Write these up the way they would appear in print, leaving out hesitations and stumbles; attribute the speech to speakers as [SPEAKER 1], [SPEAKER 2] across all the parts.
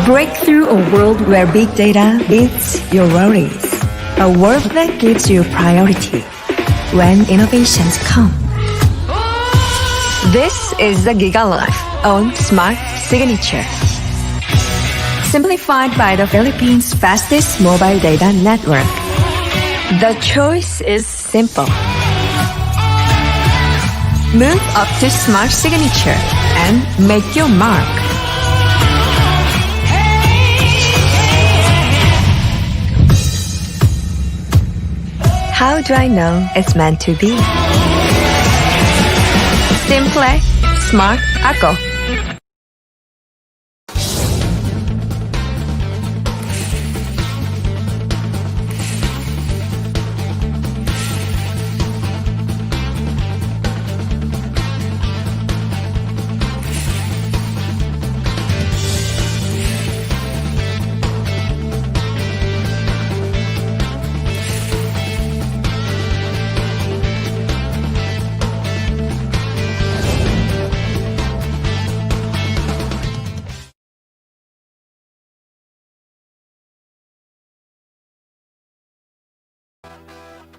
[SPEAKER 1] Break through a world where big data beats your worries. A world that gives you priority when innovations come. This is the Giga Life on Smart Signature. Simplified by the Philippines' fastest mobile data network. The choice is simple. Move up to Smart Signature and make your mark. How do I know it's meant to be? Simple, smart ako.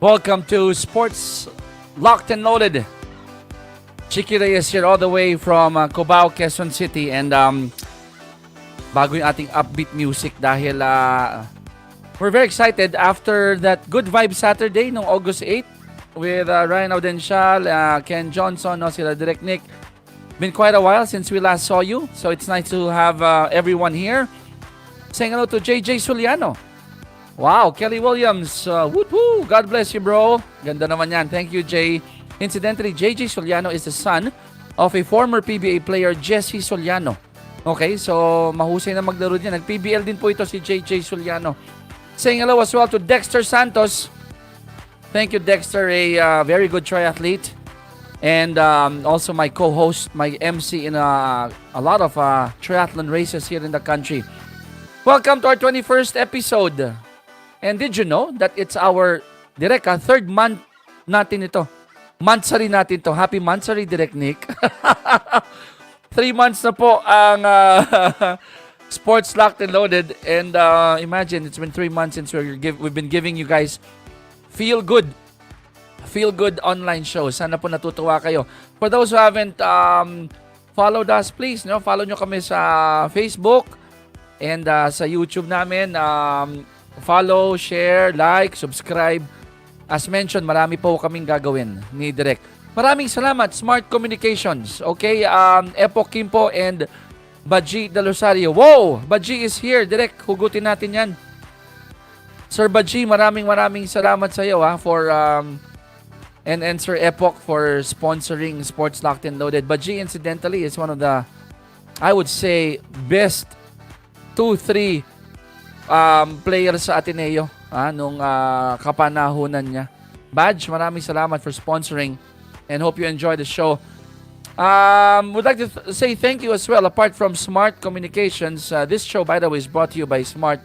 [SPEAKER 2] Welcome to Sports Locked and Loaded. Chicky Reyes here all the way from Cubao, Quezon City. And bago yung ating upbeat music dahil we're very excited after that Good Vibe Saturday noong August 8 with Ryan Audencial, Ken Johnson, sila Direct Nick. Been quite a while since we last saw you. So it's nice to have everyone here. Saying hello to JJ Suliano. Wow, Kelly Williams, woo-hoo, God bless you, bro. Ganda naman yan. Thank you, Jay. Incidentally, JJ Soliano is the son of a former PBA player, Jesse Soliano. Okay, so mahusay na maglaro niya. Nag-PBL din po ito si JJ Soliano. Saying hello as well to Dexter Santos. Thank you, Dexter, a very good triathlete. And also my co-host, my MC in a lot of triathlon races here in the country. Welcome to our 21st episode. And did you know that it's our Direk, third month natin ito. Monthsary natin to. Happy monthsary, Direk Nick. 3 months na po ang Sports Locked and Loaded. And imagine, it's been 3 months since we've been giving you guys feel good online shows. Sana po natutuwa kayo. For those who haven't followed us, please, follow nyo kami sa Facebook and sa YouTube namin. Follow, share, like, subscribe. As mentioned, marami po kaming gagawin ni Direk. Maraming salamat, Smart Communications. Okay, Epoch Kimpo and Baji De Rosario. Wow! Baji is here. Direk, hugutin natin yan. Sir Baji, maraming salamat sa iyo for and Sir Epoch for sponsoring Sports Locked and Loaded. Baji, incidentally, is one of the, I would say, best 2-3 player sa Ateneo nung kapanahunan niya. Badge, maraming salamat for sponsoring and hope you enjoy the show. Would like to say thank you as well. Apart from Smart Communications, this show, by the way, is brought to you by Smart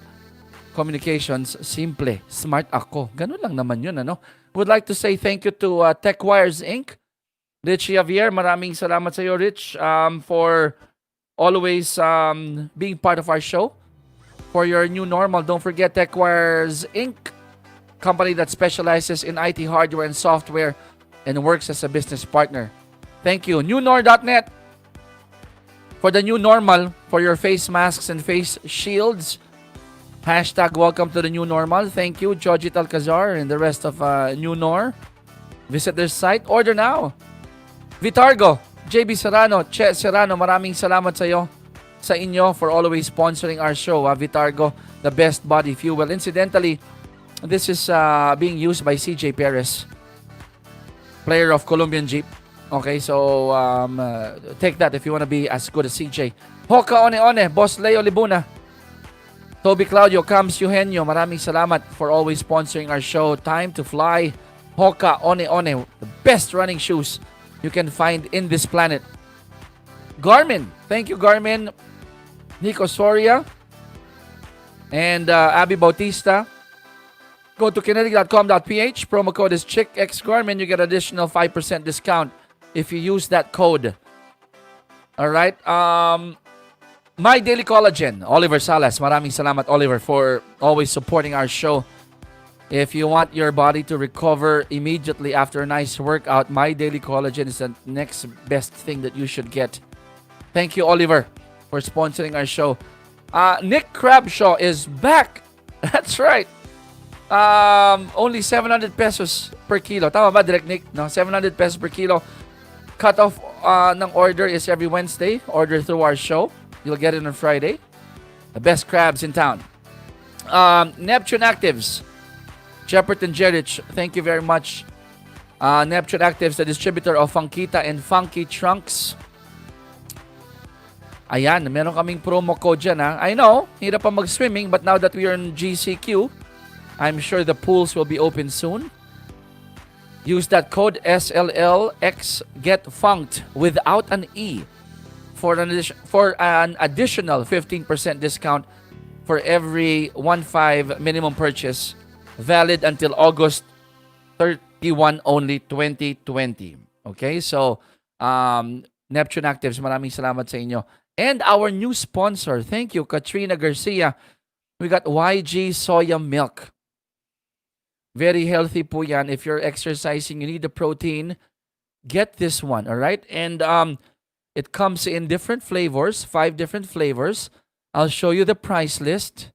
[SPEAKER 2] Communications. Simple, smart ako. Ganun lang naman yun, ano? Would like to say thank you to TechWires Inc. Rich Javier, maraming salamat sa iyo, Rich, for always being part of our show. For your new normal, don't forget TechWires Inc., company that specializes in IT hardware and software and works as a business partner. Thank you. Newnor.net for the new normal, for your face masks and face shields. Hashtag welcome to the new normal. Thank you, Jojit Alcazar and the rest of New Nor. Visit their site. Order now. Vitargo, JB Serrano, Che Serrano, maraming salamat sa inyo for always sponsoring our show. Vitargo, the best body fuel. Incidentally, this is being used by CJ Perez, player of Colombian Jeep. Okay, so take that if you want to be as good as CJ. Hoka One, Boss Leo Libuna, Toby Claudio, Cams Eugenio, maraming salamat for always sponsoring our show. Time to fly. Hoka One, the best running shoes you can find in this planet. Garmin, thank you Garmin. Nico Soria and Abby Bautista. Go to kinetic.com.ph. Promo code is ChickXGarmin. You get additional 5% discount if you use that code. All right. My Daily Collagen, Oliver Salas. Maraming salamat, Oliver, for always supporting our show. If you want your body to recover immediately after a nice workout, My Daily Collagen is the next best thing that you should get. Thank you, Oliver, for sponsoring our show. Nick Crabshaw is back. That's right. Only 700 pesos per kilo. Tama ba, Direct Nick? No, 700 pesos per kilo. Cut-off ng order is every Wednesday. Order through our show. You'll get it on Friday. The best crabs in town. Neptune Actives. Jefferton Jerich, thank you very much. Neptune Actives, the distributor of Funkita and Funky Trunks. Ayan, meron kaming promo code dyan, ha. I know, hirap pa mag-swimming, but now that we are in GCQ, I'm sure the pools will be open soon. Use that code SLLX Get Funked without an E for an additional 15% discount for every 1.5 minimum purchase. Valid until August 31 only 2020. Okay, so Neptune Actives, maraming salamat sa inyo. And our new sponsor, thank you, Katrina Garcia. We got YG Soya Milk. Very healthy po yan. If you're exercising, you need the protein, get this one, all right? And it comes in different flavors, 5 different flavors. I'll show you the price list.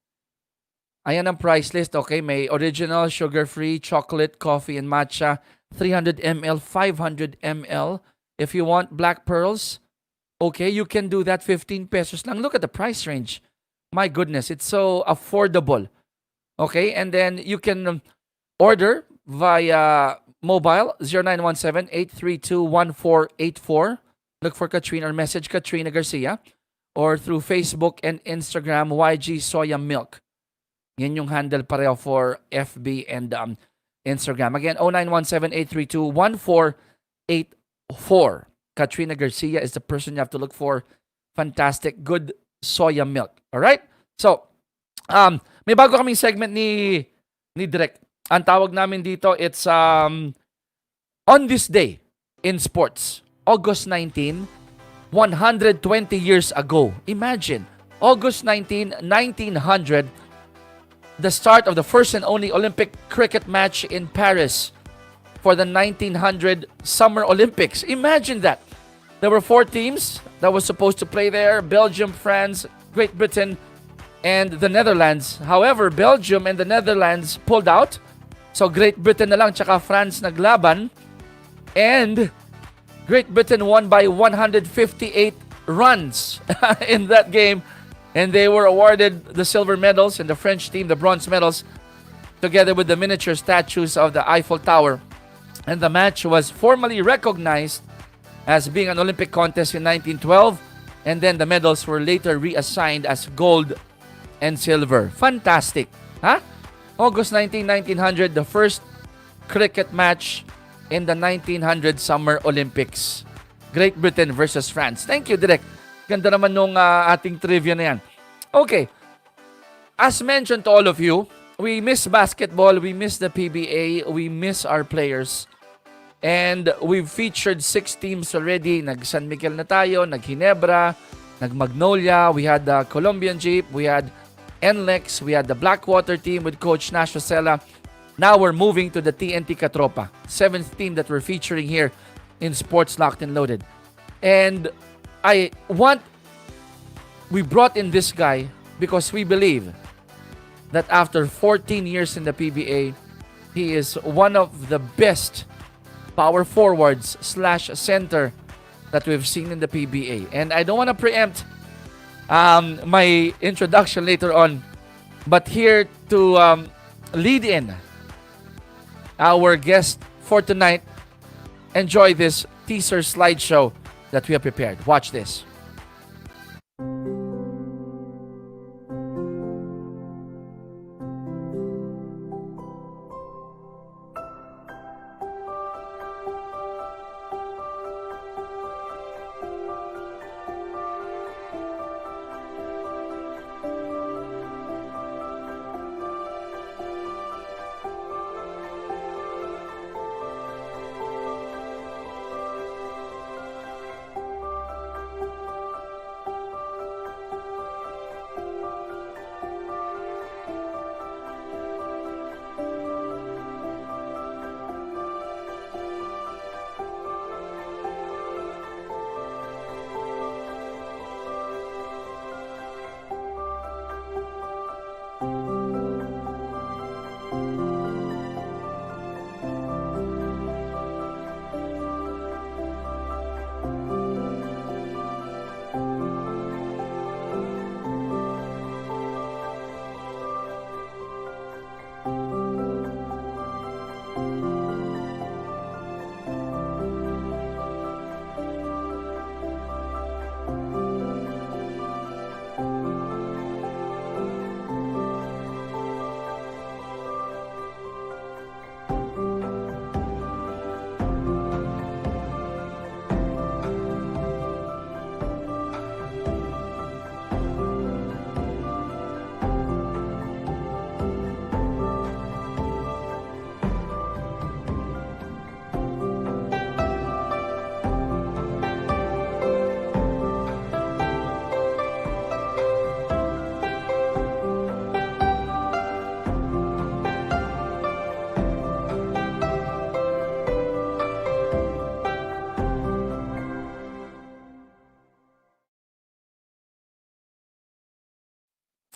[SPEAKER 2] Ayan ang price list, okay? May original, sugar-free, chocolate, coffee, and matcha. 300 ml, 500 ml. If you want black pearls, okay, you can do that. 15 pesos lang. Look at the price range. My goodness, it's so affordable. Okay, and then you can order via mobile, 0917-832-1484. Look for Katrina or message Katrina Garcia. Or through Facebook and Instagram, YG Soya Milk. Yan yung handle pareho for FB and Instagram. Again, 0917-832-1484. Katrina Garcia is the person you have to look for. Fantastic, good soya milk. Alright? So, may bago kaming segment ni Direk. Ang tawag namin dito, it's On This Day in Sports. August 19, 120 years ago. Imagine, August 19, 1900, the start of the first and only Olympic cricket match in Paris for the 1900 Summer Olympics. Imagine that. There were 4 teams that were supposed to play there: Belgium, France, Great Britain, and the Netherlands. However, Belgium and the Netherlands pulled out. So Great Britain na lang tsaka France naglaban. And Great Britain won by 158 runs in that game. And they were awarded the silver medals, and the French team the bronze medals, together with the miniature statues of the Eiffel Tower. And the match was formally recognized as being an Olympic contest in 1912, and then the medals were later reassigned as gold and silver. Fantastic, huh? August 19, 1900, the first cricket match in the 1900 Summer Olympics. Great Britain versus France. Thank you, Direk. Ganda naman nung ating trivia na yan. Okay. As mentioned to all of you, we miss basketball, we miss the PBA, we miss our players. And we've featured 6 teams already. Nag-San Miguel na tayo, nag-Ginebra, nag-Magnolia, we had the Colombian Jeep, we had NLEX, we had the Blackwater team with Coach Nash Rosella. Now we're moving to the TNT Katropa, 7th team that we're featuring here in Sports Locked and Loaded. And we brought in this guy because we believe that after 14 years in the PBA, he is one of the best power forwards / center that we've seen in the PBA. And I don't want to preempt my introduction later on, but here to lead in our guest for tonight, enjoy this teaser slideshow that we have prepared. Watch this.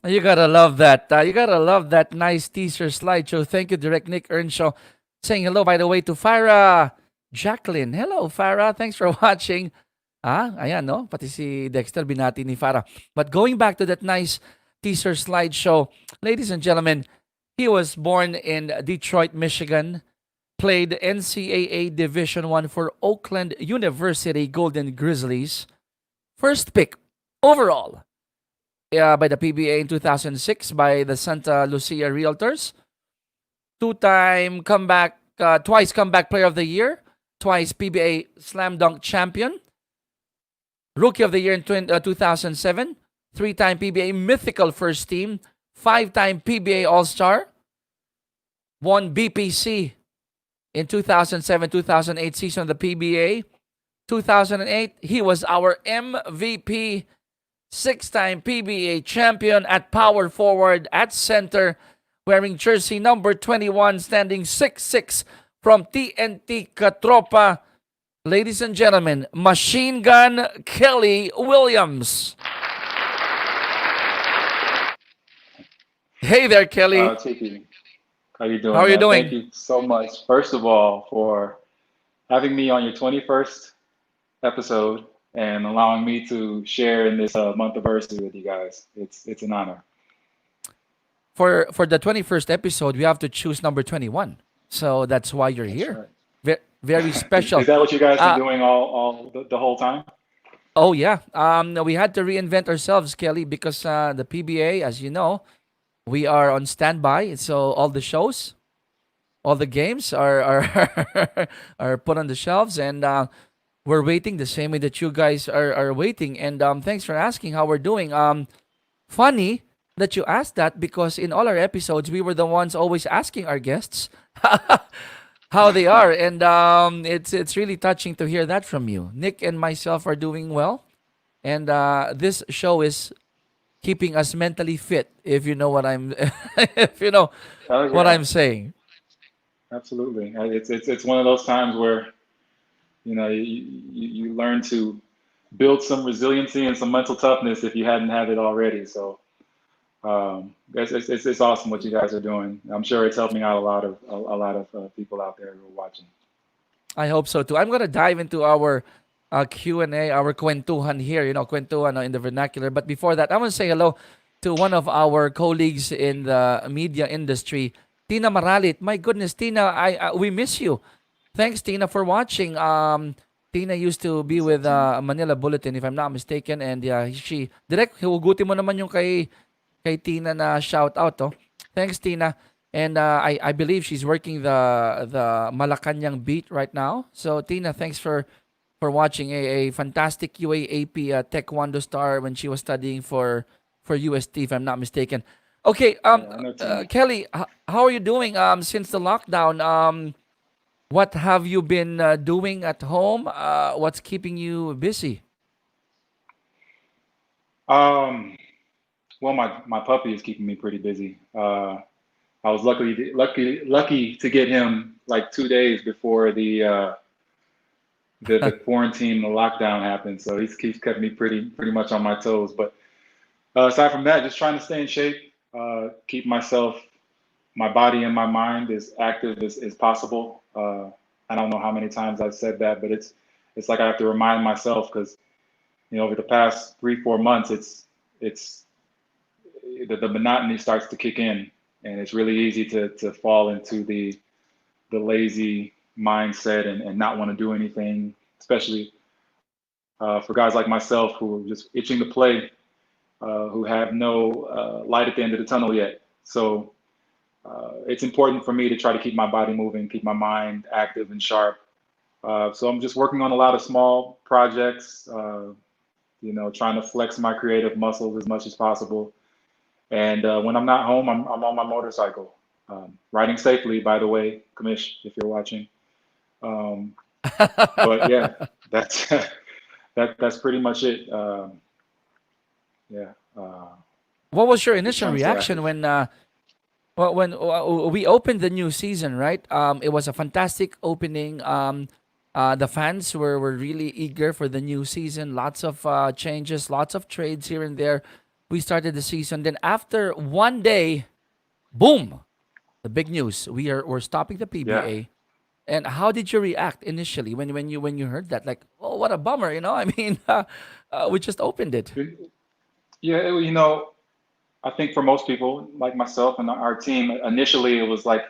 [SPEAKER 2] You gotta love that. You gotta love that nice teaser slideshow. Thank you, Direct Nick Earnshaw. Saying hello, by the way, to Farah Jacqueline. Hello, Farah. Thanks for watching. Ayan, no? Pati si Dexter binati ni Farah. But going back to that nice teaser slideshow, ladies and gentlemen, he was born in Detroit, Michigan, played NCAA Division One for Oakland University Golden Grizzlies. First pick overall by the PBA in 2006 by the Santa Lucia Realtors. Twice comeback player of the year, twice PBA slam dunk champion, rookie of the year in 2007, three-time PBA mythical first team, five-time PBA All-Star, won BPC in 2007-2008 season of the PBA. 2008, he was our MVP, six-time PBA champion at power forward, at center, wearing jersey number 21, standing 6'6", from TNT Katropa. Ladies and gentlemen, Machine Gun Kelly Williams. Hey there, Kelly.
[SPEAKER 3] Tiki, how you doing,
[SPEAKER 2] How are you
[SPEAKER 3] man?
[SPEAKER 2] doing?
[SPEAKER 3] Thank you so much, first of all, for having me on your 21st episode and allowing me to share in this month anniversary with you guys. It's an honor.
[SPEAKER 2] For the 21st episode, we have to choose number 21. So that's why you're
[SPEAKER 3] That's
[SPEAKER 2] here.
[SPEAKER 3] right.
[SPEAKER 2] Very
[SPEAKER 3] Is
[SPEAKER 2] special.
[SPEAKER 3] that what you guys been
[SPEAKER 2] Uh,
[SPEAKER 3] doing all the whole time?
[SPEAKER 2] oh yeah. We had to reinvent ourselves, Kelly, because the PBA, as you know, we are on standby. So all the shows, all the games are are put on the shelves, and we're waiting the same way that you guys are waiting. And thanks for asking how we're doing. Funny that you asked that because in all our episodes, we were the ones always asking our guests how they are, and it's really touching to hear that from you. Nick and myself are doing well, and this show is keeping us mentally fit. If you know what I'm, if you know
[SPEAKER 3] Oh
[SPEAKER 2] what
[SPEAKER 3] yeah,
[SPEAKER 2] I'm saying.
[SPEAKER 3] absolutely. It's one of those times where you learn to build some resiliency and some mental toughness if you hadn't had it already. So it's awesome what you guys are doing. I'm sure it's helping out a lot of people out there who are watching.
[SPEAKER 2] I hope so too. I'm gonna dive into our Q&A, our kwentuhan here, kwentuhan in the vernacular. But before that, I want to say hello to one of our colleagues in the media industry, Tina Maralit. My goodness, Tina, we miss you. Thanks, Tina, for watching. Tina used to be with Manila Bulletin, if I'm not mistaken, and she direct hugutin mo naman yung kay Tina na shout out, oh. Thanks, Tina. And I believe she's working the Malacanang beat right now. So Tina, thanks for watching a fantastic UAAP Taekwondo star when she was studying for UST, if I'm not mistaken. Okay,
[SPEAKER 3] Yeah, I know Tina.
[SPEAKER 2] Kelly, how are you doing since the lockdown? What have you been doing at home? What's keeping you busy?
[SPEAKER 3] Um, well, my puppy is keeping me pretty busy. I was lucky to get him like 2 days before the quarantine, the lockdown happened. So he's kept me pretty much on my toes. But aside from that, just trying to stay in shape, keep my body and my mind as active as possible. I don't know how many times I've said that, but it's like I have to remind myself because over the past 3-4 months, it's the monotony starts to kick in, and it's really easy to fall into the lazy mindset and not want to do anything, especially for guys like myself who are just itching to play, who have no light at the end of the tunnel yet. So it's important for me to try to keep my body moving, keep my mind active and sharp. So I'm just working on a lot of small projects, trying to flex my creative muscles as much as possible. And when I'm not home, I'm on my motorcycle, riding safely, by the way, Kamish, if you're watching. Um, but yeah, that's that's pretty much it. Yeah,
[SPEAKER 2] What was your
[SPEAKER 3] just
[SPEAKER 2] initial
[SPEAKER 3] trying to stay
[SPEAKER 2] reaction
[SPEAKER 3] active.
[SPEAKER 2] when we opened the new season, right? It was a fantastic opening. The fans were really eager for the new season. Lots of changes, lots of trades here and there. we started the season. Then after one day, boom, the big news. We're stopping the
[SPEAKER 3] Yeah.
[SPEAKER 2] PBA. And how did you react initially when you heard that? Like, oh, what a bummer, you know? I mean, we just opened it.
[SPEAKER 3] Yeah, I think for most people, like myself and our team, initially it was like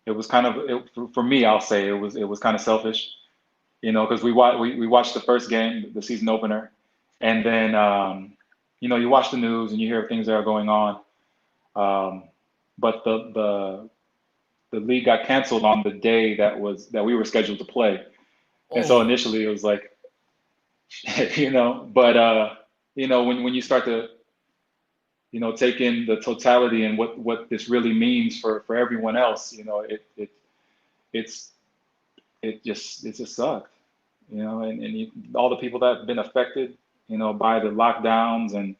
[SPEAKER 3] it was kind of for me. I'll say it was kind of selfish, because we watched the first game, the season opener, and then you watch the news and you hear things that are going on. Um, but the league got canceled on the day that we were scheduled to play, and so
[SPEAKER 2] Oh,
[SPEAKER 3] initially it was like, but when you start to take in the totality and what this really means for everyone else, it's it just sucked, and all the people that have been affected, by the lockdowns and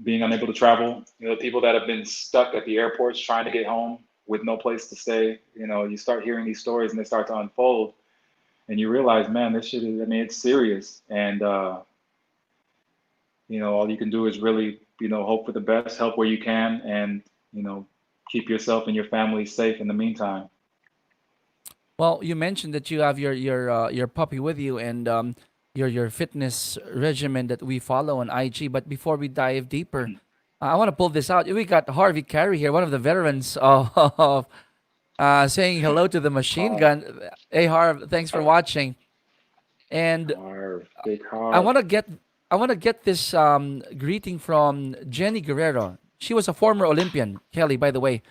[SPEAKER 3] being unable to travel, people that have been stuck at the airports trying to get home with no place to stay. You start hearing these stories and they start to unfold, and you realize, man, this shit is, I mean, it's serious, and all you can do is really, hope for the best, help where you can, and you know, keep yourself and your family safe in the meantime.
[SPEAKER 2] well, you mentioned that you have your puppy with you and your fitness regimen that we follow on IG. But before we dive deeper, I want to pull this out. We got Harvey Carey here, one of the veterans of saying hello to the machine
[SPEAKER 3] Harv,
[SPEAKER 2] gun. Hey Harv, thanks for watching. And
[SPEAKER 3] Harv, big
[SPEAKER 2] I
[SPEAKER 3] Harv.
[SPEAKER 2] want to get I want to get this greeting from Jenny Guerrero. She was a former Olympian, Kelly, by the way,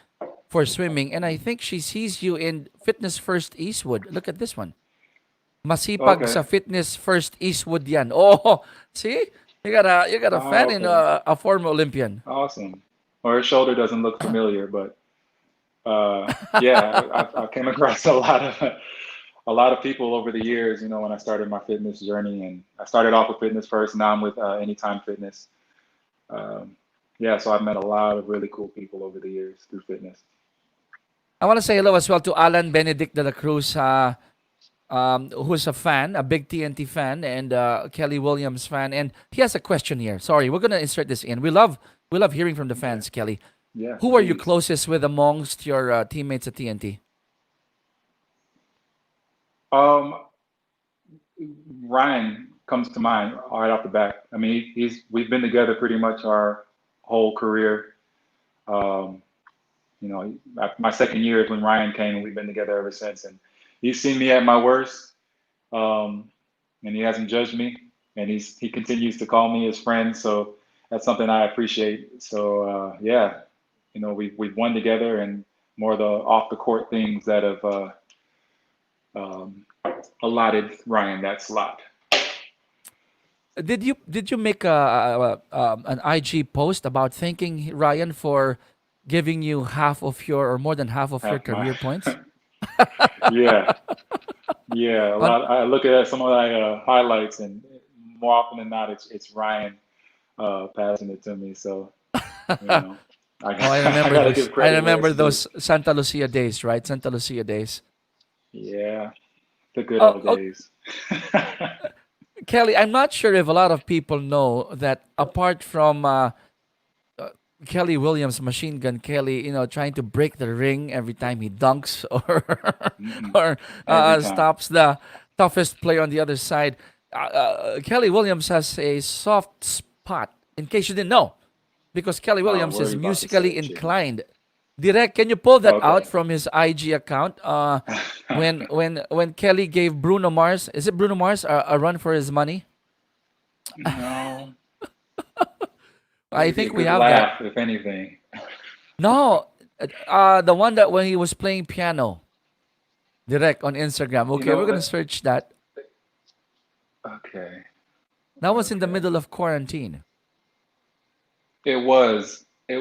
[SPEAKER 2] for swimming, and I think she sees you in Fitness First Eastwood. Look at this one. Masipag
[SPEAKER 3] Okay.
[SPEAKER 2] sa Fitness First Eastwood yan. Oh, see? You got a fan in
[SPEAKER 3] Okay.
[SPEAKER 2] a former Olympian.
[SPEAKER 3] Awesome. Or his shoulder doesn't look familiar, but yeah, I came across a lot of people over the years, when I started my fitness journey, and I started off with Fitness First. Now I'm with Anytime Fitness. Um, yeah, so I've met a lot of really cool people over the years through fitness.
[SPEAKER 2] I want to say hello as well to Alan Benedict de la Cruz, who's a fan, a big TNT fan, and Kelly Williams fan. And he has a question here. Sorry, we're gonna insert this in. We love hearing from the
[SPEAKER 3] Okay.
[SPEAKER 2] fans, Kelly.
[SPEAKER 3] Yeah,
[SPEAKER 2] Who are you
[SPEAKER 3] please.
[SPEAKER 2] closest with amongst your teammates at TNT?
[SPEAKER 3] Um, Ryan comes to mind right off the bat. I mean, we've been together pretty much our whole career. Um, my second year is when Ryan came, and we've been together ever since. And he's seen me at my worst, um, and he hasn't judged me, and he continues to call me his friend. So that's something I appreciate. So yeah, we've won together, and more of the off the court things that have um, allotted Ryan that slot.
[SPEAKER 2] Did you make an IG post about thanking Ryan for giving you half of your or more than half of your
[SPEAKER 3] Half my
[SPEAKER 2] career points?
[SPEAKER 3] yeah, yeah. A
[SPEAKER 2] On
[SPEAKER 3] lot. I look at some of my highlights, and more often than not, it's Ryan passing it to me. So you know, I
[SPEAKER 2] Oh, I
[SPEAKER 3] I
[SPEAKER 2] remember
[SPEAKER 3] gotta
[SPEAKER 2] those.
[SPEAKER 3] give
[SPEAKER 2] I
[SPEAKER 3] credit where
[SPEAKER 2] remember
[SPEAKER 3] it's due.
[SPEAKER 2] those Santa Lucia days, right? Santa Lucia days.
[SPEAKER 3] Yeah, the good
[SPEAKER 2] Oh,
[SPEAKER 3] old
[SPEAKER 2] oh,
[SPEAKER 3] days.
[SPEAKER 2] Kelly, I'm not sure if a lot of people know that apart from Kelly Williams, Machine Gun Kelly, trying to break the ring every time he dunks or
[SPEAKER 3] Hmm.
[SPEAKER 2] or
[SPEAKER 3] Every time.
[SPEAKER 2] stops the toughest player on the other side. Kelly Williams has a soft spot. In case you didn't know, because Kelly Williams is
[SPEAKER 3] Worry about the
[SPEAKER 2] musically
[SPEAKER 3] said chicken.
[SPEAKER 2] inclined. Direct, can you pull that out
[SPEAKER 3] Okay.
[SPEAKER 2] from his IG account? When Kelly gave Bruno Mars, is it Bruno Mars, a run for his money?
[SPEAKER 3] No,
[SPEAKER 2] I
[SPEAKER 3] maybe a
[SPEAKER 2] think we
[SPEAKER 3] good
[SPEAKER 2] have that.
[SPEAKER 3] laugh, if anything.
[SPEAKER 2] No, the one that when he was playing piano, direct on Instagram.
[SPEAKER 3] You
[SPEAKER 2] Okay, we're
[SPEAKER 3] know,
[SPEAKER 2] gonna search that.
[SPEAKER 3] okay,
[SPEAKER 2] That was in the
[SPEAKER 3] okay.
[SPEAKER 2] middle of quarantine.
[SPEAKER 3] It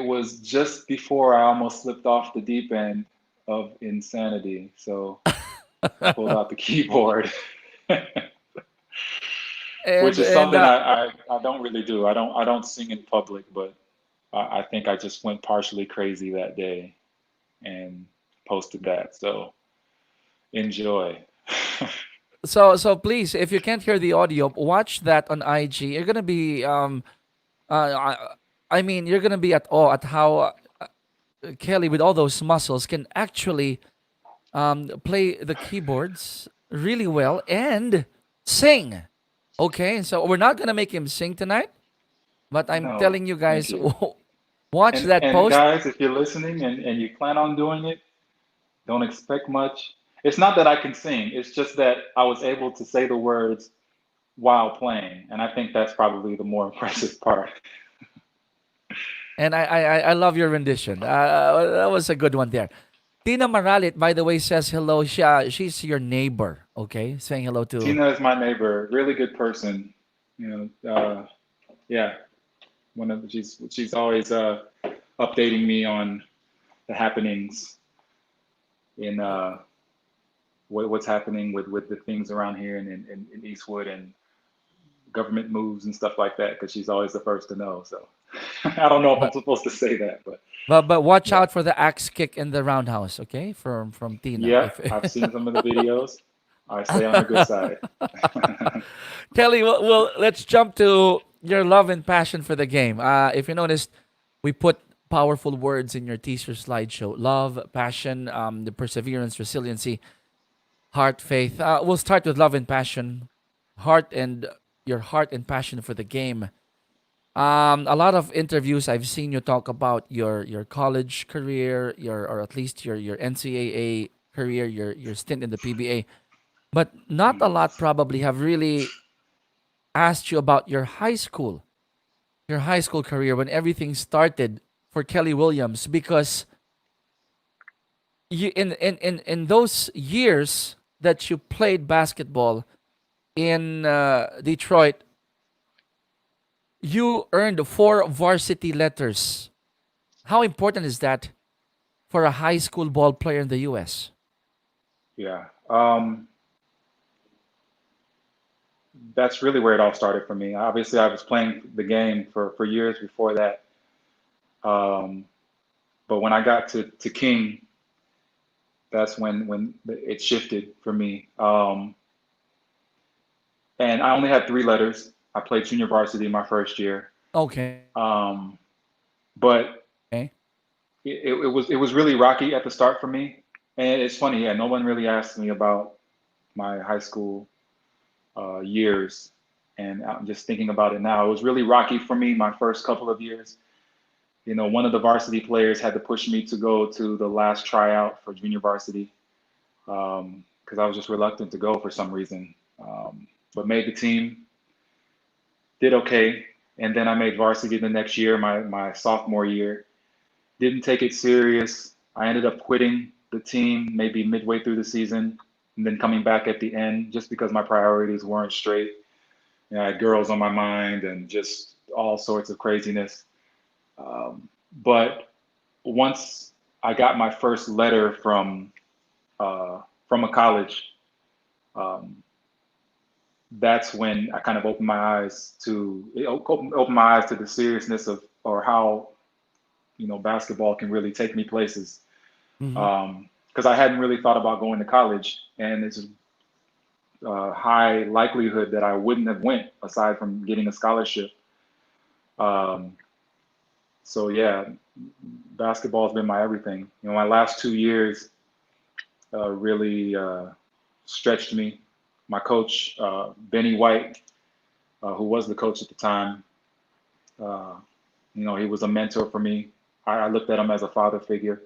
[SPEAKER 3] was just before I almost slipped off the deep end of insanity. So I pulled out the keyboard, which
[SPEAKER 2] and
[SPEAKER 3] is
[SPEAKER 2] and
[SPEAKER 3] something I don't really do. I don't sing in public, but I think I just went partially crazy that day and posted that. So enjoy.
[SPEAKER 2] so please, if you can't hear the audio, watch that on IG. You're gonna be I mean, you're gonna be at awe at how Kelly, with all those muscles, can actually play the keyboards really well and sing. Okay, so we're not gonna make him sing tonight, but I'm
[SPEAKER 3] No,
[SPEAKER 2] telling you
[SPEAKER 3] thank
[SPEAKER 2] guys,
[SPEAKER 3] you.
[SPEAKER 2] watch that
[SPEAKER 3] And
[SPEAKER 2] post.
[SPEAKER 3] guys, if you're listening and you plan on doing it, don't expect much. It's not that I can sing. It's just that I was able to say the words while playing, and I think that's probably the more impressive part.
[SPEAKER 2] And I love your rendition. That was a good one there. Tina Maralit, by the way, says hello. She's your neighbor. Okay, saying hello to.
[SPEAKER 3] Tina is my neighbor, really good person. Yeah, she's always updating me on the happenings in what's happening with the things around here in Eastwood and government moves and stuff like that because she's always the first to know. So I don't know if I'm
[SPEAKER 2] But
[SPEAKER 3] supposed to say that, but
[SPEAKER 2] watch
[SPEAKER 3] yeah,
[SPEAKER 2] out for the axe kick in the roundhouse. Okay, from Tina.
[SPEAKER 3] yeah,
[SPEAKER 2] If
[SPEAKER 3] I've seen some of the videos. I stay on her good side.
[SPEAKER 2] Kelly, well, let's jump to your love and passion for the game. If you noticed, we put powerful words in your teaser slideshow: love, passion, the perseverance, resiliency, heart, faith. We'll start with love and passion, heart and your heart and passion for the game. A lot of interviews I've seen you talk about your college career, your or at least your NCAA career, your stint in the PBA, but not a lot probably have really asked you about your high school career when everything started for Kelly Williams because you in those years that you played basketball in Detroit, you earned four varsity letters. How important is that for a high school ball player in the US?
[SPEAKER 3] Yeah, that's really where it all started for me. Obviously, I was playing the game for years before that. Um, but when I got to King, that's when it shifted for me. And I only had three letters. I played junior varsity my first year.
[SPEAKER 2] Okay.
[SPEAKER 3] Um, but it was really rocky at the start for me. And it's funny, yeah, no one really asked me about my high school years. And I'm just thinking about it now. It was really rocky for me my first couple of years. One of the varsity players had to push me to go to the last tryout for junior varsity because I was just reluctant to go for some reason. But made the team, did okay, and then I made varsity the next year, my sophomore year. Didn't take it serious. I ended up quitting the team maybe midway through the season, and then coming back at the end just because my priorities weren't straight. I had girls on my mind and just all sorts of craziness. But once I got my first letter from a college, um, that's when I kind of opened my eyes to the seriousness of or how basketball can really take me places.
[SPEAKER 2] Mm-hmm.
[SPEAKER 3] Because I hadn't really thought about going to college, and it's a high likelihood that I wouldn't have went aside from getting a scholarship. Um, so yeah, basketball has been my everything. My last 2 years really stretched me. My coach, Benny White, who was the coach at the time, uh, he was a mentor for me. I looked at him as a father figure,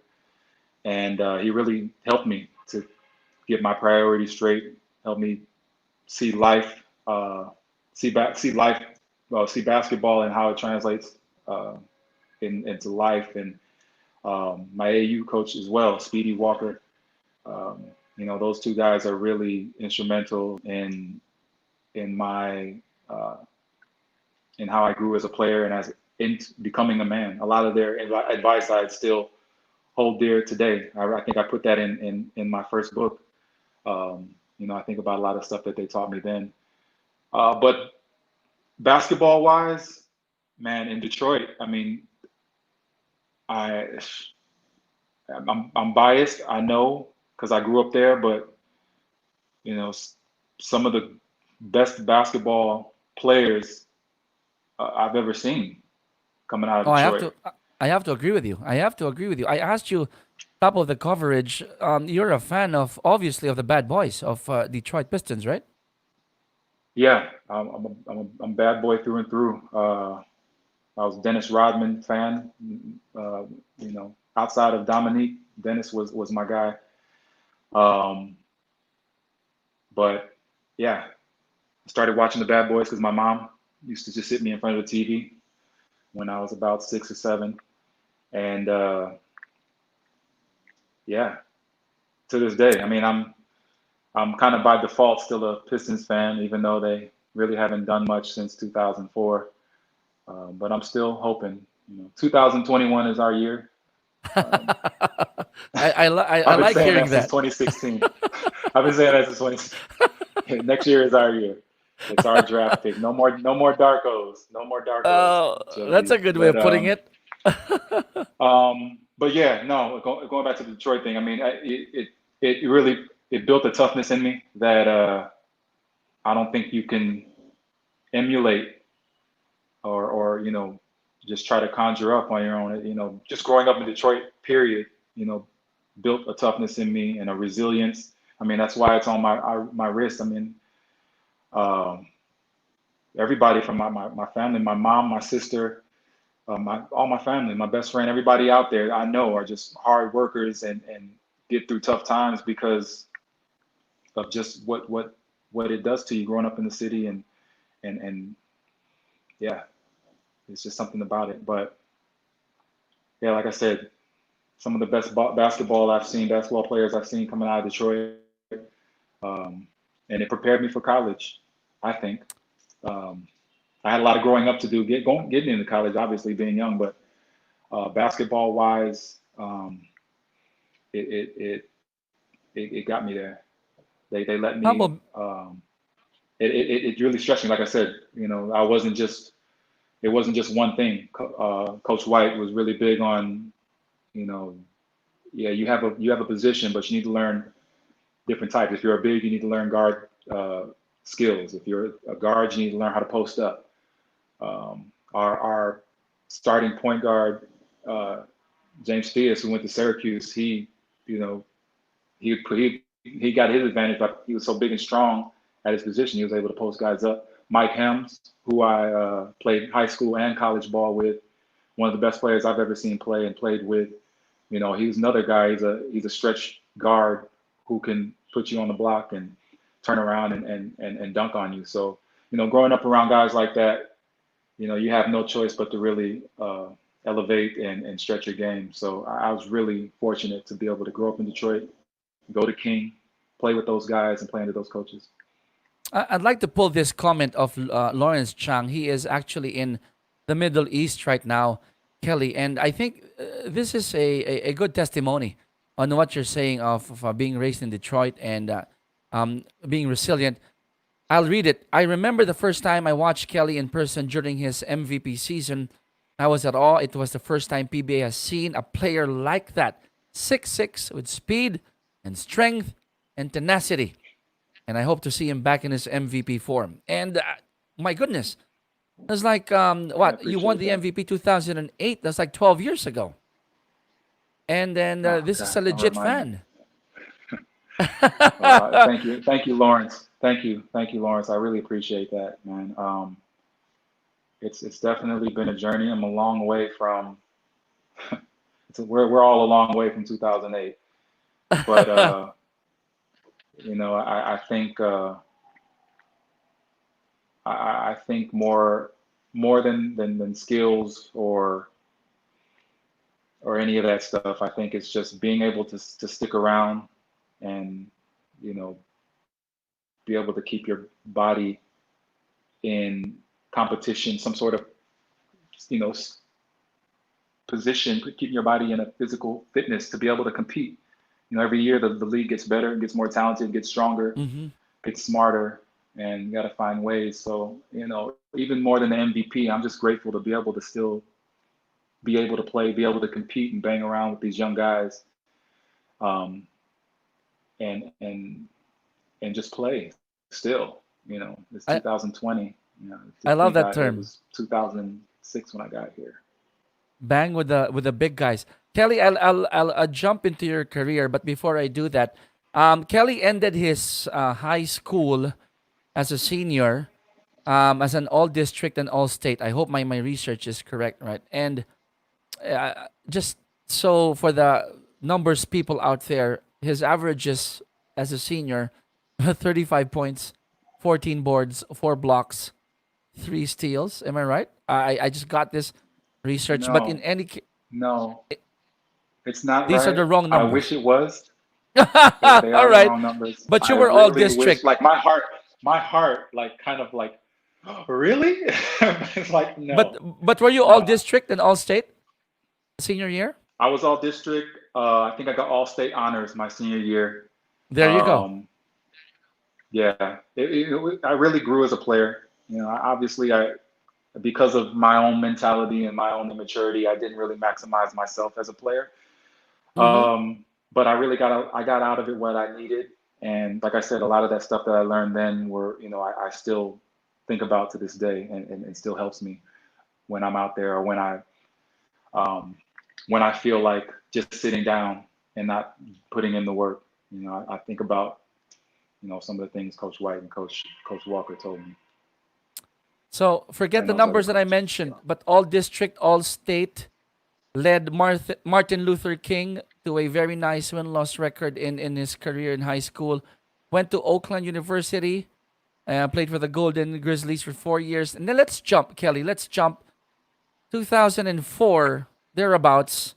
[SPEAKER 3] and he really helped me to get my priorities straight, helped me see life, see life, see basketball and how it translates uh, into life. And my AU coach as well, Speedy Walker. Um, those two guys are really instrumental in my uh, in how I grew as a player and as in becoming a man. A lot of their advice I still hold dear today. I think I put that in my first book. I think about a lot of stuff that they taught me then. But basketball wise, man, in Detroit, I mean, I I'm biased. I know because I grew up there, but some of the best basketball players I've ever seen. coming out of
[SPEAKER 2] Oh, I have
[SPEAKER 3] Detroit.
[SPEAKER 2] to. I have to agree with you. I have to agree with you. I asked you, top of the coverage. You're a fan of obviously of the Bad Boys of Detroit Pistons, right?
[SPEAKER 3] Yeah, I'm a bad boy through and through. I was Dennis Rodman fan. Uh, outside of Dominique, Dennis was my guy. Um, but yeah, I started watching the Bad Boys because my mom used to just sit me in front of the TV when I was about 6 or 7, and yeah, to this day, I mean, I'm kind of by default still a Pistons fan, even though they really haven't done much since 2004. But I'm still hoping. 2021 is our year. Um,
[SPEAKER 2] I
[SPEAKER 3] I've been
[SPEAKER 2] like
[SPEAKER 3] saying
[SPEAKER 2] hearing
[SPEAKER 3] that since
[SPEAKER 2] that.
[SPEAKER 3] 2016. I've been saying that since 20. Next year is our year. It's our draft pick. No more Darkos. No more Darkos,
[SPEAKER 2] That's a
[SPEAKER 3] Josie.
[SPEAKER 2] good way
[SPEAKER 3] But
[SPEAKER 2] of putting it.
[SPEAKER 3] yeah, no. Going back to the Detroit thing. I mean, it really it built a toughness in me that I don't think you can emulate or just try to conjure up on your own. Just growing up in Detroit, period. You know, built a toughness in me and a resilience. I mean, that's why it's on my wrist. I mean, um, everybody from my family, my mom, my sister, all my family, my best friend, everybody out there I know are just hard workers and get through tough times because of just what it does to you growing up in the city and yeah, it's just something about it. But yeah, like I said, some of the best basketball players I've seen coming out of Detroit, um, and it prepared me for college, I think. Um, I had a lot of growing up to do, getting into college, obviously being young, but basketball wise, it, it it it got me there. They let
[SPEAKER 2] How
[SPEAKER 3] me.
[SPEAKER 2] about
[SPEAKER 3] It really stretched me. Like I said, I wasn't just it wasn't just one thing. Coach White was really big on, you know, yeah, you have a position, but you need to learn different types. If you're a big, you need to learn guard skills. If you're a guard, you need to learn how to post up. Our starting point guard, uh, James Spears, who went to Syracuse, you know, he got his advantage, but he was so big and strong at his position, he was able to post guys up. Mike Hems, who I played high school and college ball with, one of the best players I've ever seen play and played with. He's another guy. He's a stretch guard who can put you on the block and turn around and dunk on you. So, growing up around guys like that, you have no choice but to really elevate and stretch your game. So I was really fortunate to be able to grow up in Detroit, go to King, play with those guys, and play under those coaches.
[SPEAKER 2] I'd like to pull this comment of Lawrence Chang. He is actually in the Middle East right now, Kelly, and I think this is a good testimony on what you're saying of being raised in Detroit and being resilient. I'll read it. I remember the first time I watched Kelly in person during his MVP season. I was at awe. It was the first time PBA has seen a player like that, 6'6", with speed and strength and tenacity, and I hope to see him back in his MVP form. And my goodness, that's like
[SPEAKER 3] I
[SPEAKER 2] what you won
[SPEAKER 3] appreciate
[SPEAKER 2] the
[SPEAKER 3] that.
[SPEAKER 2] MVP 2008. That's like 12 years ago. And then
[SPEAKER 3] Oh
[SPEAKER 2] this is
[SPEAKER 3] God,
[SPEAKER 2] a
[SPEAKER 3] don't
[SPEAKER 2] legit
[SPEAKER 3] remind me.
[SPEAKER 2] fan.
[SPEAKER 3] Thank you, Lawrence. Thank you, Lawrence. I really appreciate that, man. It's definitely been a journey. I'm a long way from. We're all a long way from 2008, but I think I think more than skills or any of that stuff. I think it's just being able to stick around and you know be able to keep your body in competition, some sort of you know position, keeping your body in a physical fitness to be able to compete. Every year the league gets better, gets more talented, gets stronger,
[SPEAKER 2] Hmm.
[SPEAKER 3] gets smarter, and you got to find ways. So, even more than the MVP, I'm just grateful to be able to still be able to play, be able to compete and bang around with these young guys, um, and and just play still. It's
[SPEAKER 2] I
[SPEAKER 3] 2020. To
[SPEAKER 2] I
[SPEAKER 3] think
[SPEAKER 2] love that
[SPEAKER 3] it
[SPEAKER 2] term.
[SPEAKER 3] was 2006 when I got here.
[SPEAKER 2] Bang with the big guys. Kelly, I'll jump into your career, but before I do that, Kelly ended his high school as a senior, as an all district and all state. I hope my research is correct, right? And just so for the numbers people out there, his averages as a senior, 35 points, 14 boards, 4 blocks, 3 steals. Am I right? I just got this research, but in
[SPEAKER 3] No,
[SPEAKER 2] any
[SPEAKER 3] no, it's not
[SPEAKER 2] these are
[SPEAKER 3] right.
[SPEAKER 2] the wrong
[SPEAKER 3] I wish
[SPEAKER 2] numbers.
[SPEAKER 3] it was. They
[SPEAKER 2] All
[SPEAKER 3] are the
[SPEAKER 2] right,
[SPEAKER 3] wrong numbers.
[SPEAKER 2] but
[SPEAKER 3] I
[SPEAKER 2] you were all
[SPEAKER 3] really wish,
[SPEAKER 2] district.
[SPEAKER 3] like my heart, like kind of like, really? It's like
[SPEAKER 2] But
[SPEAKER 3] no,
[SPEAKER 2] but were you all
[SPEAKER 3] no.
[SPEAKER 2] district and all state senior year?
[SPEAKER 3] I was all district. I think I got all state honors my senior year.
[SPEAKER 2] There you go.
[SPEAKER 3] Um, yeah, I really grew as a player. You know, obviously, I because of my own mentality and my own immaturity, I didn't really maximize myself as a player.
[SPEAKER 2] Mm-hmm.
[SPEAKER 3] But I got out of it what I needed, and like I said, a lot of that stuff that I learned then were, you know, I still think about to this day, and still helps me when I'm out there or um, when I feel like just sitting down and not putting in the work. You know, I think about, you know, some of the things Coach White and Coach Walker told me,
[SPEAKER 2] So forget
[SPEAKER 3] and
[SPEAKER 2] the
[SPEAKER 3] those other
[SPEAKER 2] numbers that I
[SPEAKER 3] coaches.
[SPEAKER 2] mentioned,
[SPEAKER 3] So
[SPEAKER 2] but all district, all state, led Martin Luther King to a very nice win-loss record in his career in high school. Went to Oakland University, played for the Golden Grizzlies for 4 years. And then let's jump, Kelly. Let's jump 2004 thereabouts.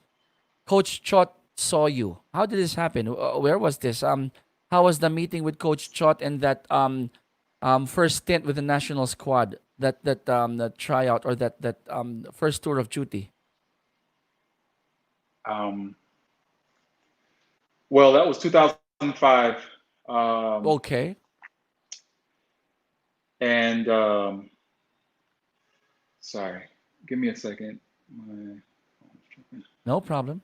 [SPEAKER 2] Coach Chot saw you. How did this happen? Where was this? How was the meeting with Coach Chot and that first stint with the national squad? That tryout or that first tour of duty.
[SPEAKER 3] um, well, that was 2005. Um,
[SPEAKER 2] Okay,
[SPEAKER 3] and Sorry, give me a second. My,
[SPEAKER 2] no problem.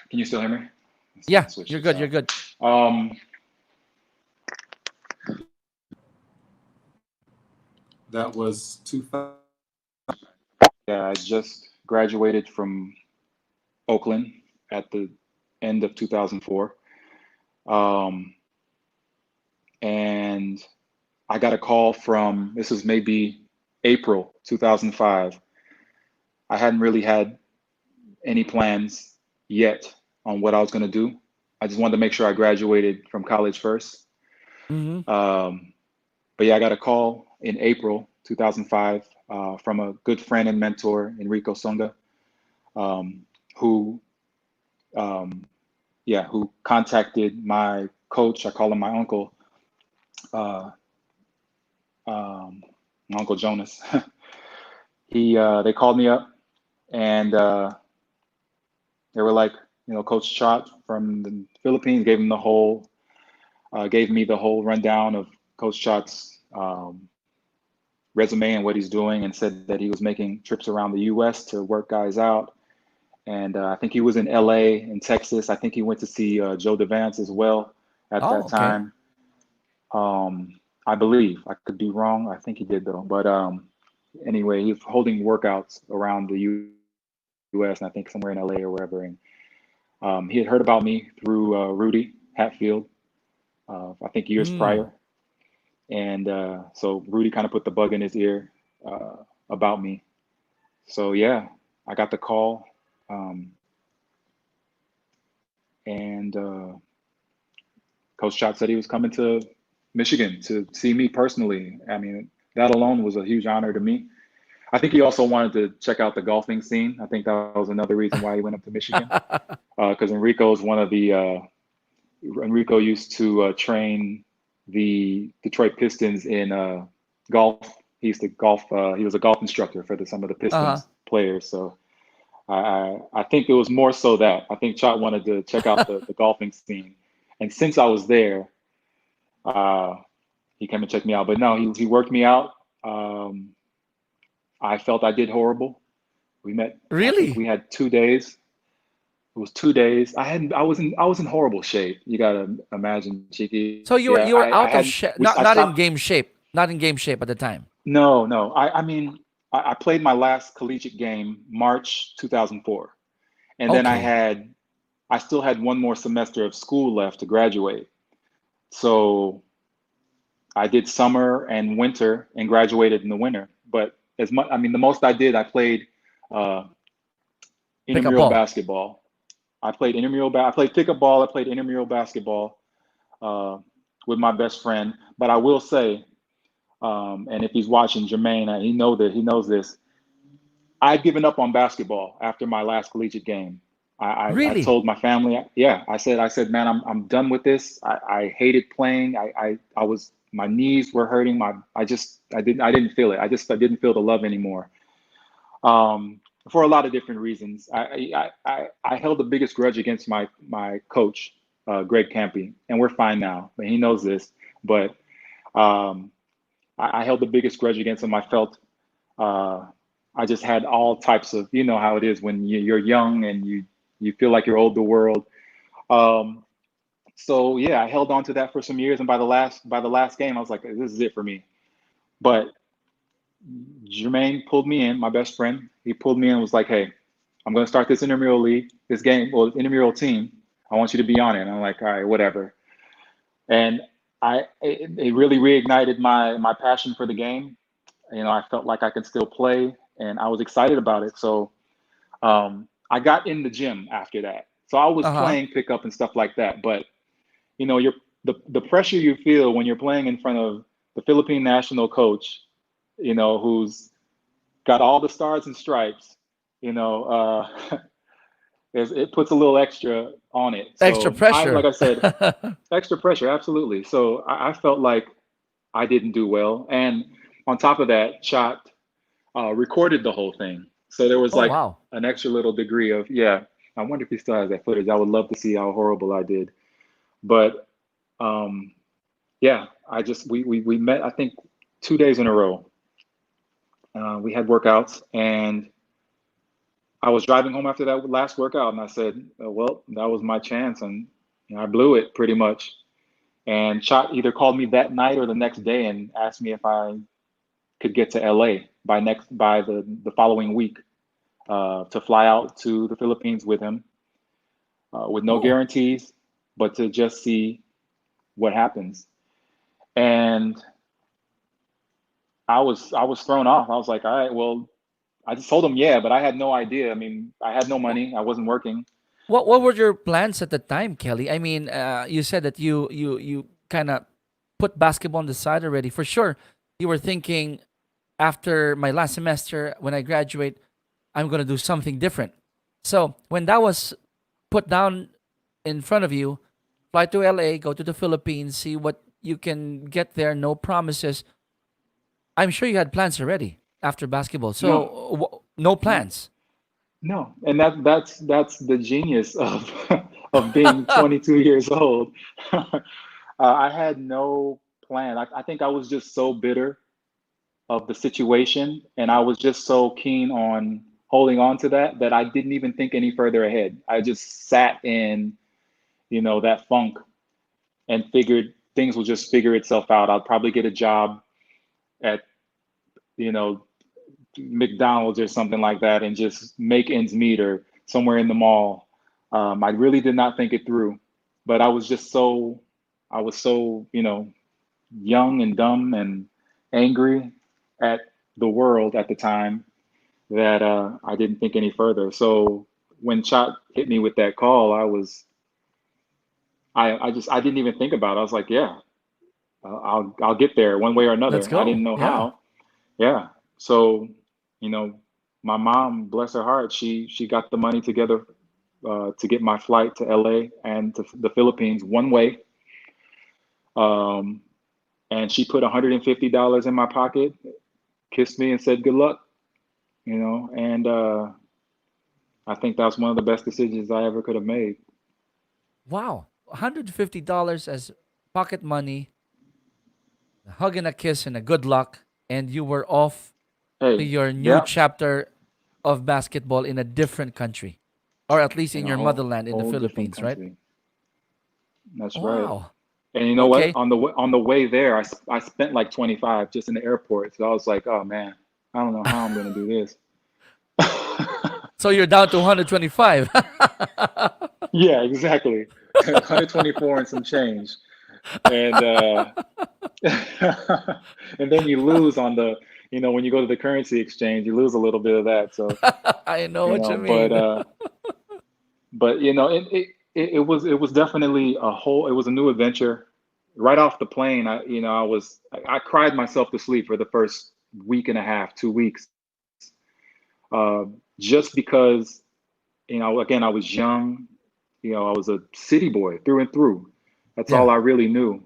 [SPEAKER 3] can you still hear me? Let's see,
[SPEAKER 2] Yeah,
[SPEAKER 3] switch
[SPEAKER 2] you're
[SPEAKER 3] this
[SPEAKER 2] good. You're
[SPEAKER 3] out.
[SPEAKER 2] good.
[SPEAKER 3] Um, that was 2000. Yeah, I just graduated from Oakland at the end of 2004. Um, and I got a call from, this was maybe April 2005. I hadn't really had any plans yet on what I was going to do. I just wanted to make sure I graduated from college first.
[SPEAKER 2] Mm-hmm.
[SPEAKER 3] Um, but yeah, I got a call in April 2005 from a good friend and mentor, Enrico Songa, um, who, um, yeah, who contacted my coach. I call him my uncle, uh, um, my uncle Jonas. They called me up and they were like, you know, Coach Chot from the Philippines gave me the whole rundown of Coach Chot's resume and what he's doing, and said that he was making trips around the U.S. to work guys out. And I think he was in L.A. and Texas. I think he went to see Joe Devance as well at
[SPEAKER 2] Oh,
[SPEAKER 3] that
[SPEAKER 2] okay.
[SPEAKER 3] time. I believe. I could be wrong. I think he did though. But anyway, he was holding workouts around the U.S. and I think somewhere in L.A. or wherever. And he had heard about me through Rudy Hatfield, I think years
[SPEAKER 2] Mm.
[SPEAKER 3] prior. And so Rudy kind of put the bug in his ear about me. So yeah, I got the call, um, and Coach Chop said he was coming to Michigan to see me personally. I mean, that alone was a huge honor to me. I think he also wanted to check out the golfing scene. I think that was another reason why he went up to Michigan, because Enrico is one of the Enrico used to train the Detroit Pistons in golf. He used to golf. He was a golf instructor for some of the
[SPEAKER 2] Uh-huh.
[SPEAKER 3] Pistons players. So I think it was more so that I think Chot wanted to check out the golfing scene. And since I was there, uh, he came and checked me out. But no, he worked me out. Um, I felt I did horrible. We met. I think
[SPEAKER 2] Really?
[SPEAKER 3] we had 2 days. It was 2 days. I was in horrible shape. You gotta imagine, Cheeky.
[SPEAKER 2] So
[SPEAKER 3] Yeah,
[SPEAKER 2] you were
[SPEAKER 3] I
[SPEAKER 2] out of
[SPEAKER 3] hadn't.
[SPEAKER 2] shape,
[SPEAKER 3] I
[SPEAKER 2] not in
[SPEAKER 3] stopped.
[SPEAKER 2] game shape, not in game shape at the time.
[SPEAKER 3] No, no. I mean, I played my last collegiate game March 2004, and then
[SPEAKER 2] Okay.
[SPEAKER 3] I still had one more semester of school left to graduate. So I did summer and winter and graduated in the winter. But as much, I mean, the most I did, I played uh,
[SPEAKER 2] Pick a
[SPEAKER 3] intramural
[SPEAKER 2] ball.
[SPEAKER 3] basketball. I played pickup ball. I played intramural basketball uh, with my best friend. But I will say, and if he's watching, Jermaine, he knows this. I'd given up on basketball after my last collegiate game. I
[SPEAKER 2] Really?
[SPEAKER 3] told my family, yeah, I said, man, I'm done with this. I hated playing. I was, my knees were hurting. I didn't feel it. I didn't feel the love anymore. For a lot of different reasons. I held the biggest grudge against my coach, Greg Campy, and we're fine now. But he knows this. But um, I held the biggest grudge against him. I felt uh, I just had all types of, you know how it is when you're young and you feel like you're old the world. Um, so yeah, I held on to that for some years, and by the last game, I was like, this is it for me. But Jermaine pulled me in, my best friend. He pulled me in and was like, hey, I'm going to start this intramural league, this game, well, intramural team. I want you to be on it. And I'm like, all right, whatever. And it really reignited my passion for the game. You know, I felt like I could still play, and I was excited about it. So I got in the gym after that. So I was
[SPEAKER 2] Uh-huh.
[SPEAKER 3] playing pickup and stuff like that. But you know, the pressure you feel when you're playing in front of the Philippine national coach, you know, who's got all the stars and stripes, you know, it puts a little extra on it.
[SPEAKER 2] Extra
[SPEAKER 3] So like
[SPEAKER 2] pressure.
[SPEAKER 3] I said, extra pressure, absolutely. So I felt like I didn't do well, and on top of that, Shot recorded the whole thing. So there was
[SPEAKER 2] Oh,
[SPEAKER 3] like
[SPEAKER 2] wow.
[SPEAKER 3] an extra little degree of, yeah, I wonder if he still has that footage. I would love to see how horrible I did. But um, yeah, we met, I think, 2 days in a row. We had workouts, and I was driving home after that last workout, and I said, well, that was my chance. And you know, I blew it pretty much. And Shot either called me that night or the next day and asked me if I could get to LA by the following week to fly out to the Philippines with him with no
[SPEAKER 2] Oh,
[SPEAKER 3] guarantees, but to just see what happens. And I was thrown off. I was like, all right, well, I just told him yeah, but I had no idea. I mean, I had no
[SPEAKER 2] what
[SPEAKER 3] money. I wasn't working.
[SPEAKER 2] what were your plans at the time, Kelly? I mean, you said that you kind of put basketball on the side already. For sure, you were thinking after my last semester when I graduate, I'm going to do something different. So, when that was put down in front of you, fly to LA, go to the Philippines, see what you can get there, no promises. I'm sure you had plans already after basketball. So,
[SPEAKER 3] No,
[SPEAKER 2] no
[SPEAKER 3] no,
[SPEAKER 2] plans.
[SPEAKER 3] no. And that's the genius of of being 22 years old. I had no plan. I think I was just so bitter of the situation, and I was just so keen on holding on to that I didn't even think any further ahead. I just sat in, you know, that funk and figured things will just figure itself out. I'll probably get a job at, you know, McDonald's or something like that and just make ends meet or somewhere in the mall. I really did not think it through, but I was so, you know, young and dumb and angry at the world at the time that I didn't think any further. So when Chot hit me with that call, I didn't even think about it. I was like, yeah, I'll get there one way or
[SPEAKER 2] Let's
[SPEAKER 3] another. I
[SPEAKER 2] go.
[SPEAKER 3] didn't know
[SPEAKER 2] Yeah.
[SPEAKER 3] how. Yeah. So, you know, my mom, bless her heart, she got the money together to get my flight to LA and to the Philippines one way. Um, and she put $150 in my pocket, kissed me, and said, "Good luck." You know, and I think that's one of the best decisions I ever could have made.
[SPEAKER 2] Wow. $150 as pocket money, a hug and a kiss and a good luck, and you were off to
[SPEAKER 3] Hey,
[SPEAKER 2] your new
[SPEAKER 3] yeah,
[SPEAKER 2] chapter of basketball in a different country, or at least
[SPEAKER 3] in
[SPEAKER 2] in
[SPEAKER 3] a
[SPEAKER 2] your motherland in the
[SPEAKER 3] whole different
[SPEAKER 2] Philippines, right?
[SPEAKER 3] country. That's right.
[SPEAKER 2] Wow.
[SPEAKER 3] And you know what?
[SPEAKER 2] Okay.
[SPEAKER 3] On the way there, I spent like 25 just in the airport. So I was like, oh man. I don't know how I'm going to do this.
[SPEAKER 2] So you're down to 125.
[SPEAKER 3] Yeah, exactly. 124 and some change. And and then you lose on the, when you go to the currency exchange, you lose a little bit of that. So,
[SPEAKER 2] I know
[SPEAKER 3] you
[SPEAKER 2] what you
[SPEAKER 3] know, but
[SPEAKER 2] mean.
[SPEAKER 3] uh but it was definitely it was a new adventure. Right off the plane, I cried myself to sleep for the first week and a half, 2 weeks. Just because, again, I was young, I was a city boy through and through. That's
[SPEAKER 2] Yeah.
[SPEAKER 3] all I really knew.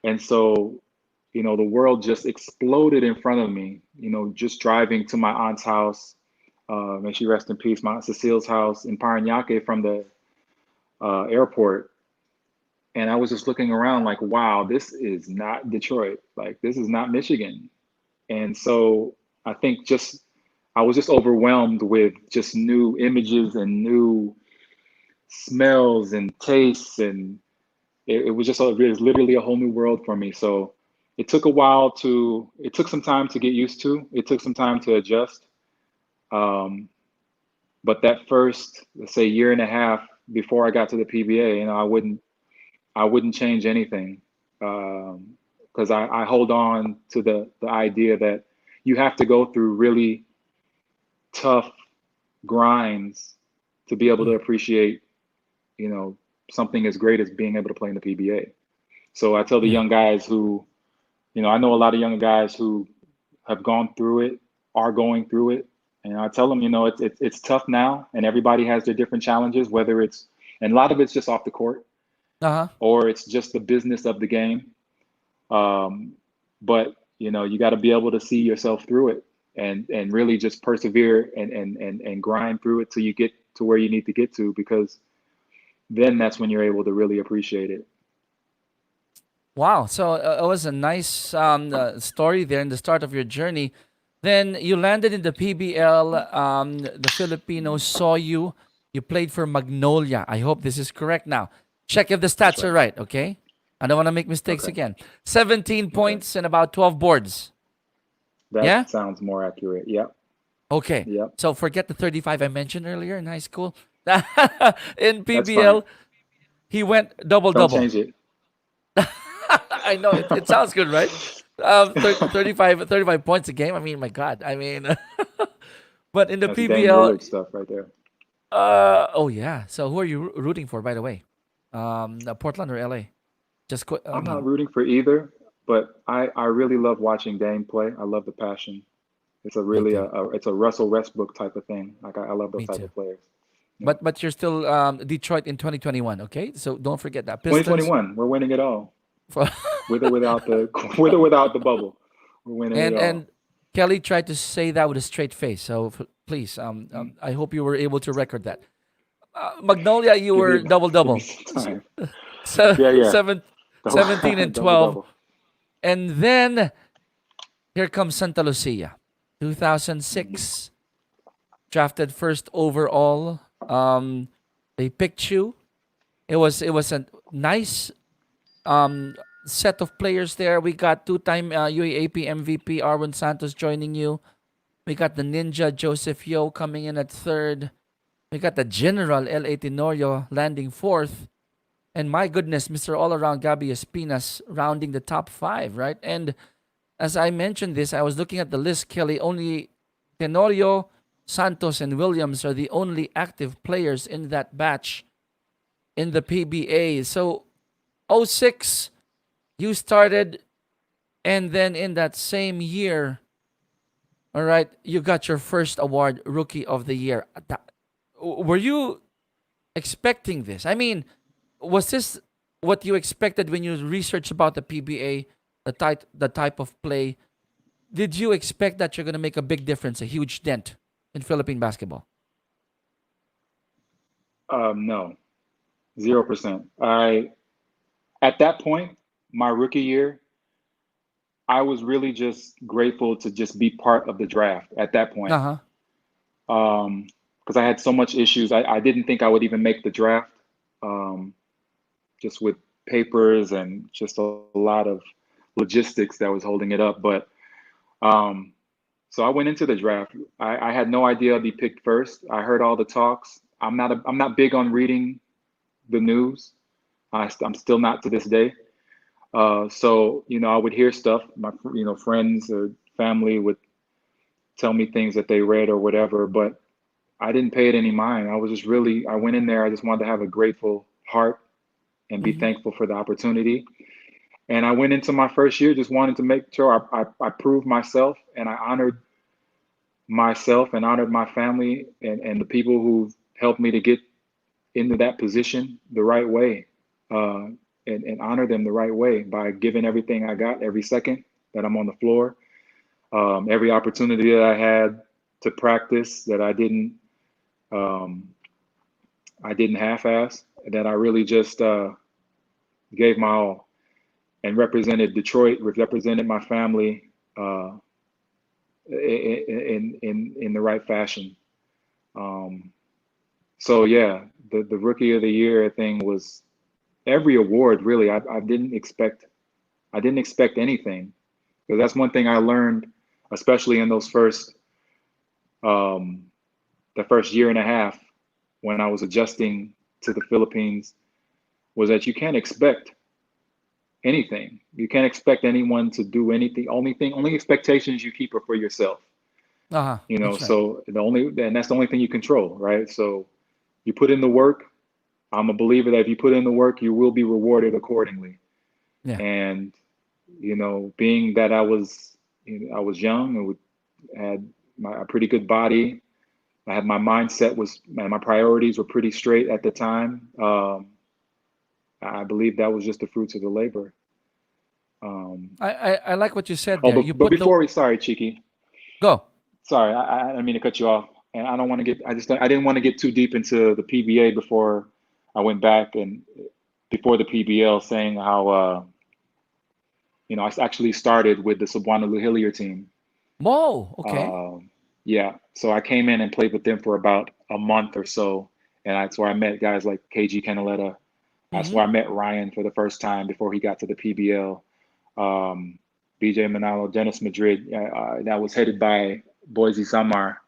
[SPEAKER 3] And so, the world just exploded in front of me, just driving to my aunt's house. May she rest in peace, my aunt Cecile's house in Parañaque from the airport. And I was just looking around like, wow, this is not Detroit. Like, this is not Michigan. And so I think I was just overwhelmed with just new images and new smells and tastes. And it was it was literally a whole new world for me. So it took some time to get used to. It took some time to adjust. Um, but that first, let's say, year and a half before I got to the PBA, I wouldn't change anything, because I hold on to the idea that you have to go through really tough grinds to be able to
[SPEAKER 2] Mm.
[SPEAKER 3] appreciate, you know, something as great as being able to play in the PBA. So I tell the
[SPEAKER 2] Yeah.
[SPEAKER 3] young guys who, I know a lot of young guys who have gone through it, are going through it, and I tell them, it's tough now, and everybody has their different challenges, and a lot of it's just off the court,
[SPEAKER 2] Uh-huh.
[SPEAKER 3] or it's just the business of the game. Um, but you got to be able to see yourself through it, and really just persevere and grind through it till you get to where you need to get to, because then that's when you're able to really appreciate it.
[SPEAKER 2] Wow. So it was a nice story there in the start of your journey. Then you landed in the PBL. The Filipinos saw you. You played for Magnolia. I hope this is correct now. Check if the
[SPEAKER 3] That's
[SPEAKER 2] stats are
[SPEAKER 3] right.
[SPEAKER 2] right, okay? I don't want to make mistakes
[SPEAKER 3] Okay.
[SPEAKER 2] again. 17
[SPEAKER 3] Okay.
[SPEAKER 2] points and about 12 boards.
[SPEAKER 3] That
[SPEAKER 2] Yeah?
[SPEAKER 3] sounds more accurate. Yep.
[SPEAKER 2] Okay.
[SPEAKER 3] Yep.
[SPEAKER 2] So forget the 35 I mentioned earlier in high school. In
[SPEAKER 3] That's fine.
[SPEAKER 2] PBL, he went double
[SPEAKER 3] Don't
[SPEAKER 2] double.
[SPEAKER 3] change it.
[SPEAKER 2] I know it sounds good, right? 35 points a game. I mean, my God. I mean, but in the
[SPEAKER 3] That's Dame
[SPEAKER 2] PBL,
[SPEAKER 3] Lillard stuff right there.
[SPEAKER 2] oh yeah. So who are you rooting for, by the way? Portland or LA? Just quit. I
[SPEAKER 3] I'm not
[SPEAKER 2] mean,
[SPEAKER 3] rooting for either, but I really love watching Dame play. I love the passion. It's a
[SPEAKER 2] me
[SPEAKER 3] really
[SPEAKER 2] too.
[SPEAKER 3] it's a Russell Westbrook type of thing. Like I love those
[SPEAKER 2] Me
[SPEAKER 3] type
[SPEAKER 2] too.
[SPEAKER 3] of players. Yeah.
[SPEAKER 2] But you're still Detroit in 2021. Okay, so don't forget that Pistons
[SPEAKER 3] 2021, we're winning it all,
[SPEAKER 2] for
[SPEAKER 3] with or without the with or without the bubble. We're winning it
[SPEAKER 2] and
[SPEAKER 3] all.
[SPEAKER 2] Kelly tried to say that with a straight face. So please,
[SPEAKER 3] Mm.
[SPEAKER 2] I hope you were able to record that. Magnolia, you
[SPEAKER 3] Give
[SPEAKER 2] were
[SPEAKER 3] me
[SPEAKER 2] double
[SPEAKER 3] give me
[SPEAKER 2] double.
[SPEAKER 3] some time.
[SPEAKER 2] So
[SPEAKER 3] Yeah, yeah.
[SPEAKER 2] 17 and
[SPEAKER 3] Double
[SPEAKER 2] 12.
[SPEAKER 3] double.
[SPEAKER 2] And then here comes Santa Lucia.
[SPEAKER 3] Hmm.
[SPEAKER 2] 2006, drafted first overall. They picked you. It was a nice um, set of players there. We got two-time UAAP MVP Arwin Santos joining you. We got the Ninja Joseph Yo coming in at third. We got the General L.A. Tenorio landing fourth. And my goodness, Mr. All Around Gabby Espinas rounding the top five, right? And as I mentioned this, I was looking at the list, Kelly. Only Tenorio, Santos, and Williams are the only active players in that batch in the PBA. So, '06, you started, and then in that same year, all right, you got your first award, Rookie of the Year. Were you expecting this? I mean, was this what you expected when you researched about the PBA, the type of play? Did you expect that you're going to make a big difference, a huge dent in Philippine basketball?
[SPEAKER 3] No, 0%. At that point, my rookie year, I was really just grateful to just be part of the draft at that
[SPEAKER 2] Uh
[SPEAKER 3] point.
[SPEAKER 2] huh.
[SPEAKER 3] Because I had so much issues. I didn't think I would even make the draft, um, just with papers and just a lot of logistics that was holding it up. But um, So I went into the draft. I had no idea I'd be picked first. I heard all the talks. I'm not big on reading the news. I'm still not to this day. So I would hear stuff. My friends or family would tell me things that they read or whatever, but I didn't pay it any mind. I went in there. I just wanted to have a grateful heart and be
[SPEAKER 2] Mm-hmm.
[SPEAKER 3] thankful for the opportunity. And I went into my first year just wanting to make sure I proved myself, and I honored myself and honored my family and the people who helped me to get into that position the right way, uh, and honor them the right way by giving everything I got every second that I'm on the floor, every opportunity that I had to practice that um, I didn't half-ass, that I really just gave my all and represented Detroit, represented my family uh, in the right fashion. Um, so yeah, the rookie of the year thing was every award really. I didn't expect anything, because that's one thing I learned, especially in those um, the first year and a half when I was adjusting to the Philippines, was that you can't expect anything. You can't expect anyone to do anything. Only expectations you keep are for yourself.
[SPEAKER 2] Uh-huh. That's right.
[SPEAKER 3] So that's the only thing you control, right? So you put in the work. I'm a believer that if you put in the work, you will be rewarded accordingly.
[SPEAKER 2] Yeah.
[SPEAKER 3] And being that I was young and had a pretty good body, I had my mindset my priorities were pretty straight at the time. I believe that was just the fruits of the labor. Um,
[SPEAKER 2] I like what you said
[SPEAKER 3] oh,
[SPEAKER 2] there.
[SPEAKER 3] but
[SPEAKER 2] You
[SPEAKER 3] but
[SPEAKER 2] put the
[SPEAKER 3] before we, sorry, Cheeky,
[SPEAKER 2] go.
[SPEAKER 3] sorry, I didn't mean to cut you off, and I don't want to get, I didn't want to get too deep into the PBA before I went back and before the PBL, saying how I actually started with the Cebuana Hillier team.
[SPEAKER 2] Whoa. Okay.
[SPEAKER 3] Um, yeah, so I came in and played with them for about a month or so, and that's where I met guys like KG Canaleta. That's
[SPEAKER 2] Mm-hmm.
[SPEAKER 3] where I met Ryan for the first time before he got to the PBL. BJ Manalo, Dennis Madrid, that was headed by Boise Samar,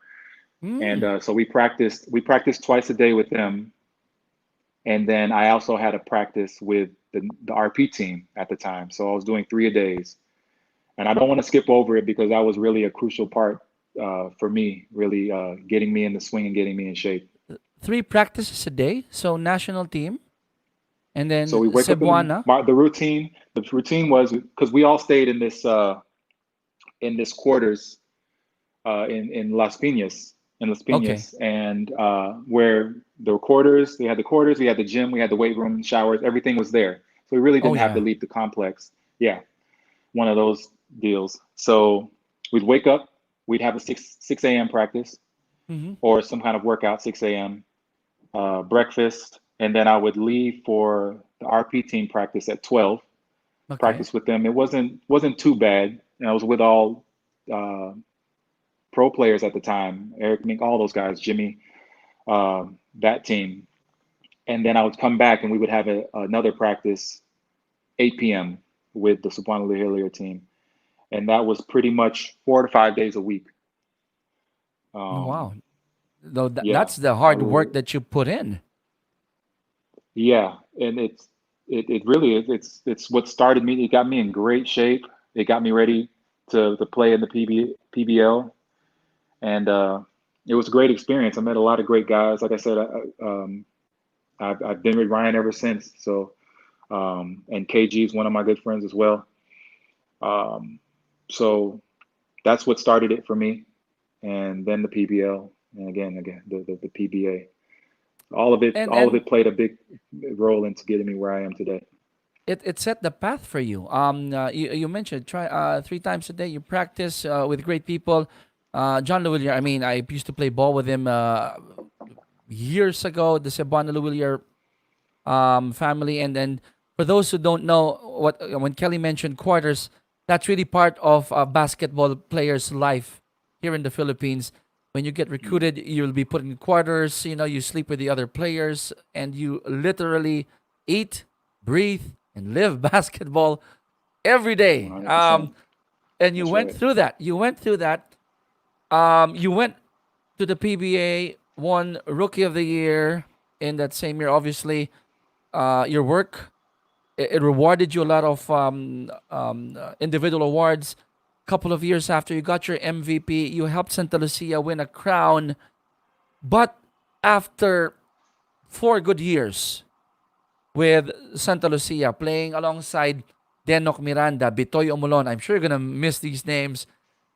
[SPEAKER 3] and
[SPEAKER 2] Mm.
[SPEAKER 3] so we practiced twice a day with them, and then I also had a practice with the RP team at the time, so I was doing 3 a days. And I don't want to skip over it because that was really a crucial part for me, really getting me in the swing and getting me in shape.
[SPEAKER 2] Three practices a day. So national team, and
[SPEAKER 3] So
[SPEAKER 2] then
[SPEAKER 3] we wake up
[SPEAKER 2] Cebuana.
[SPEAKER 3] the routine. The routine was, because we all stayed in this quarters in Las
[SPEAKER 2] Okay.
[SPEAKER 3] Piñas, and where the quarters, they had the quarters, we had the gym, we had the weight room, showers, everything was there. So we really
[SPEAKER 2] Oh
[SPEAKER 3] didn't have to
[SPEAKER 2] yeah.
[SPEAKER 3] leave the complex. Yeah, one of those deals. So we'd wake up, we'd have a 6 a.m. practice
[SPEAKER 2] Mm-hmm.
[SPEAKER 3] or some kind of workout, 6 a.m., breakfast, and then I would leave for the RP team practice at 12.
[SPEAKER 2] Okay.
[SPEAKER 3] Practice with them. It wasn't too bad. I was with all uh, pro players at the time, Eric Mink, all those guys, Jimmy, that team. And then I would come back and we would have another practice 8 p.m. with the Subliminal Hillier team. And that was pretty much 4 to 5 days a week.
[SPEAKER 2] Oh,
[SPEAKER 3] Um,
[SPEAKER 2] wow. Though
[SPEAKER 3] yeah,
[SPEAKER 2] that's the
[SPEAKER 3] I
[SPEAKER 2] hard work
[SPEAKER 3] was,
[SPEAKER 2] that you put in.
[SPEAKER 3] yeah, and it really is. It's what started me. It got me in great shape. It got me ready to play in the PBL, and it was a great experience. I met a lot of great guys. Like I said, I've been with Ryan ever since. So, and KG is one of my good friends as well. Um, so that's what started it for me, and then the PBL, and again the PBA.
[SPEAKER 2] And
[SPEAKER 3] All of
[SPEAKER 2] and
[SPEAKER 3] it played a big role into getting me where I am today.
[SPEAKER 2] it set the path for you. You mentioned try 3 times a day. You practice with great people. John Lewillier. I mean, I used to play ball with him years ago. The Cebuana Lewillier family. And then for those who don't know what when Kelly mentioned quarters, that's really part of a basketball player's life here in the Philippines. When you get
[SPEAKER 3] Mm.
[SPEAKER 2] recruited, you'll be put in quarters. You sleep with the other players, and you literally eat, breathe, and live basketball every day.
[SPEAKER 3] 100%.
[SPEAKER 2] And you
[SPEAKER 3] That's
[SPEAKER 2] went
[SPEAKER 3] right.
[SPEAKER 2] through that. You went through that. You went to the PBA, won Rookie of the Year in that same year. Obviously, your work it rewarded you a lot of individual awards. Couple of years after you got your MVP, you helped Santa Lucia win a crown. But after 4 good years with Santa Lucia, playing alongside Denok Miranda, Bitoy Omolon. I'm sure you're gonna miss these names.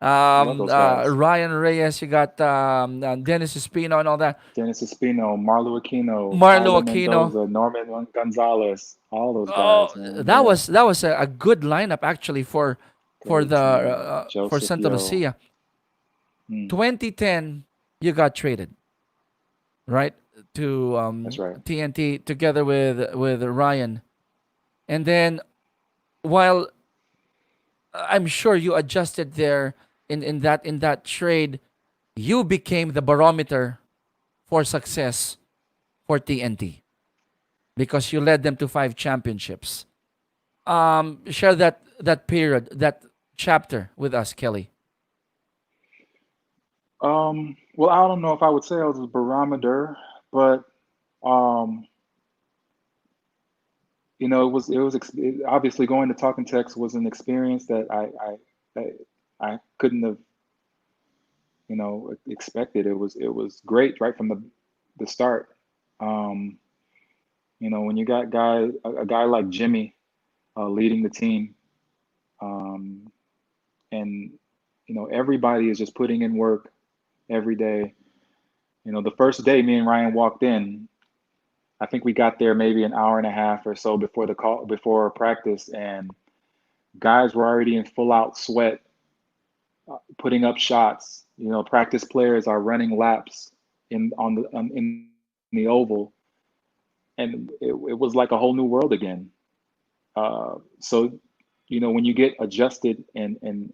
[SPEAKER 3] Love those guys.
[SPEAKER 2] Ryan Reyes, you got Dennis Espino and all that.
[SPEAKER 3] Dennis Espino, Marlo Aquino,
[SPEAKER 2] Marlo
[SPEAKER 3] Paulo
[SPEAKER 2] Aquino.
[SPEAKER 3] Mendoza, Norman Gonzalez, all those
[SPEAKER 2] Oh,
[SPEAKER 3] guys, man.
[SPEAKER 2] that
[SPEAKER 3] Yeah,
[SPEAKER 2] was a good lineup actually for
[SPEAKER 3] great
[SPEAKER 2] the
[SPEAKER 3] team.
[SPEAKER 2] for
[SPEAKER 3] Joseph
[SPEAKER 2] Santa
[SPEAKER 3] Yo.
[SPEAKER 2] Lucia.
[SPEAKER 3] Mm,
[SPEAKER 2] 2010, you got traded right to
[SPEAKER 3] that's right.
[SPEAKER 2] TNT together with Ryan, and then while I'm sure you adjusted there in that trade, you became the barometer for success for TNT because you led them to 5 championships. Share that period, that chapter with us, Kelly.
[SPEAKER 3] Well, I don't know if I would say I was a barometer, but um, obviously going to Talking Text was an experience that I couldn't have expected. It was great right from the start. Um, when you got a guy like Jimmy leading the team, um, and everybody is just putting in work every day. The first day me and Ryan walked in, I think we got there maybe an hour and a half or so before practice, and guys were already in full out sweat, putting up shots. Practice players are running laps in the oval, and it was like a whole new world again. So, when you get adjusted and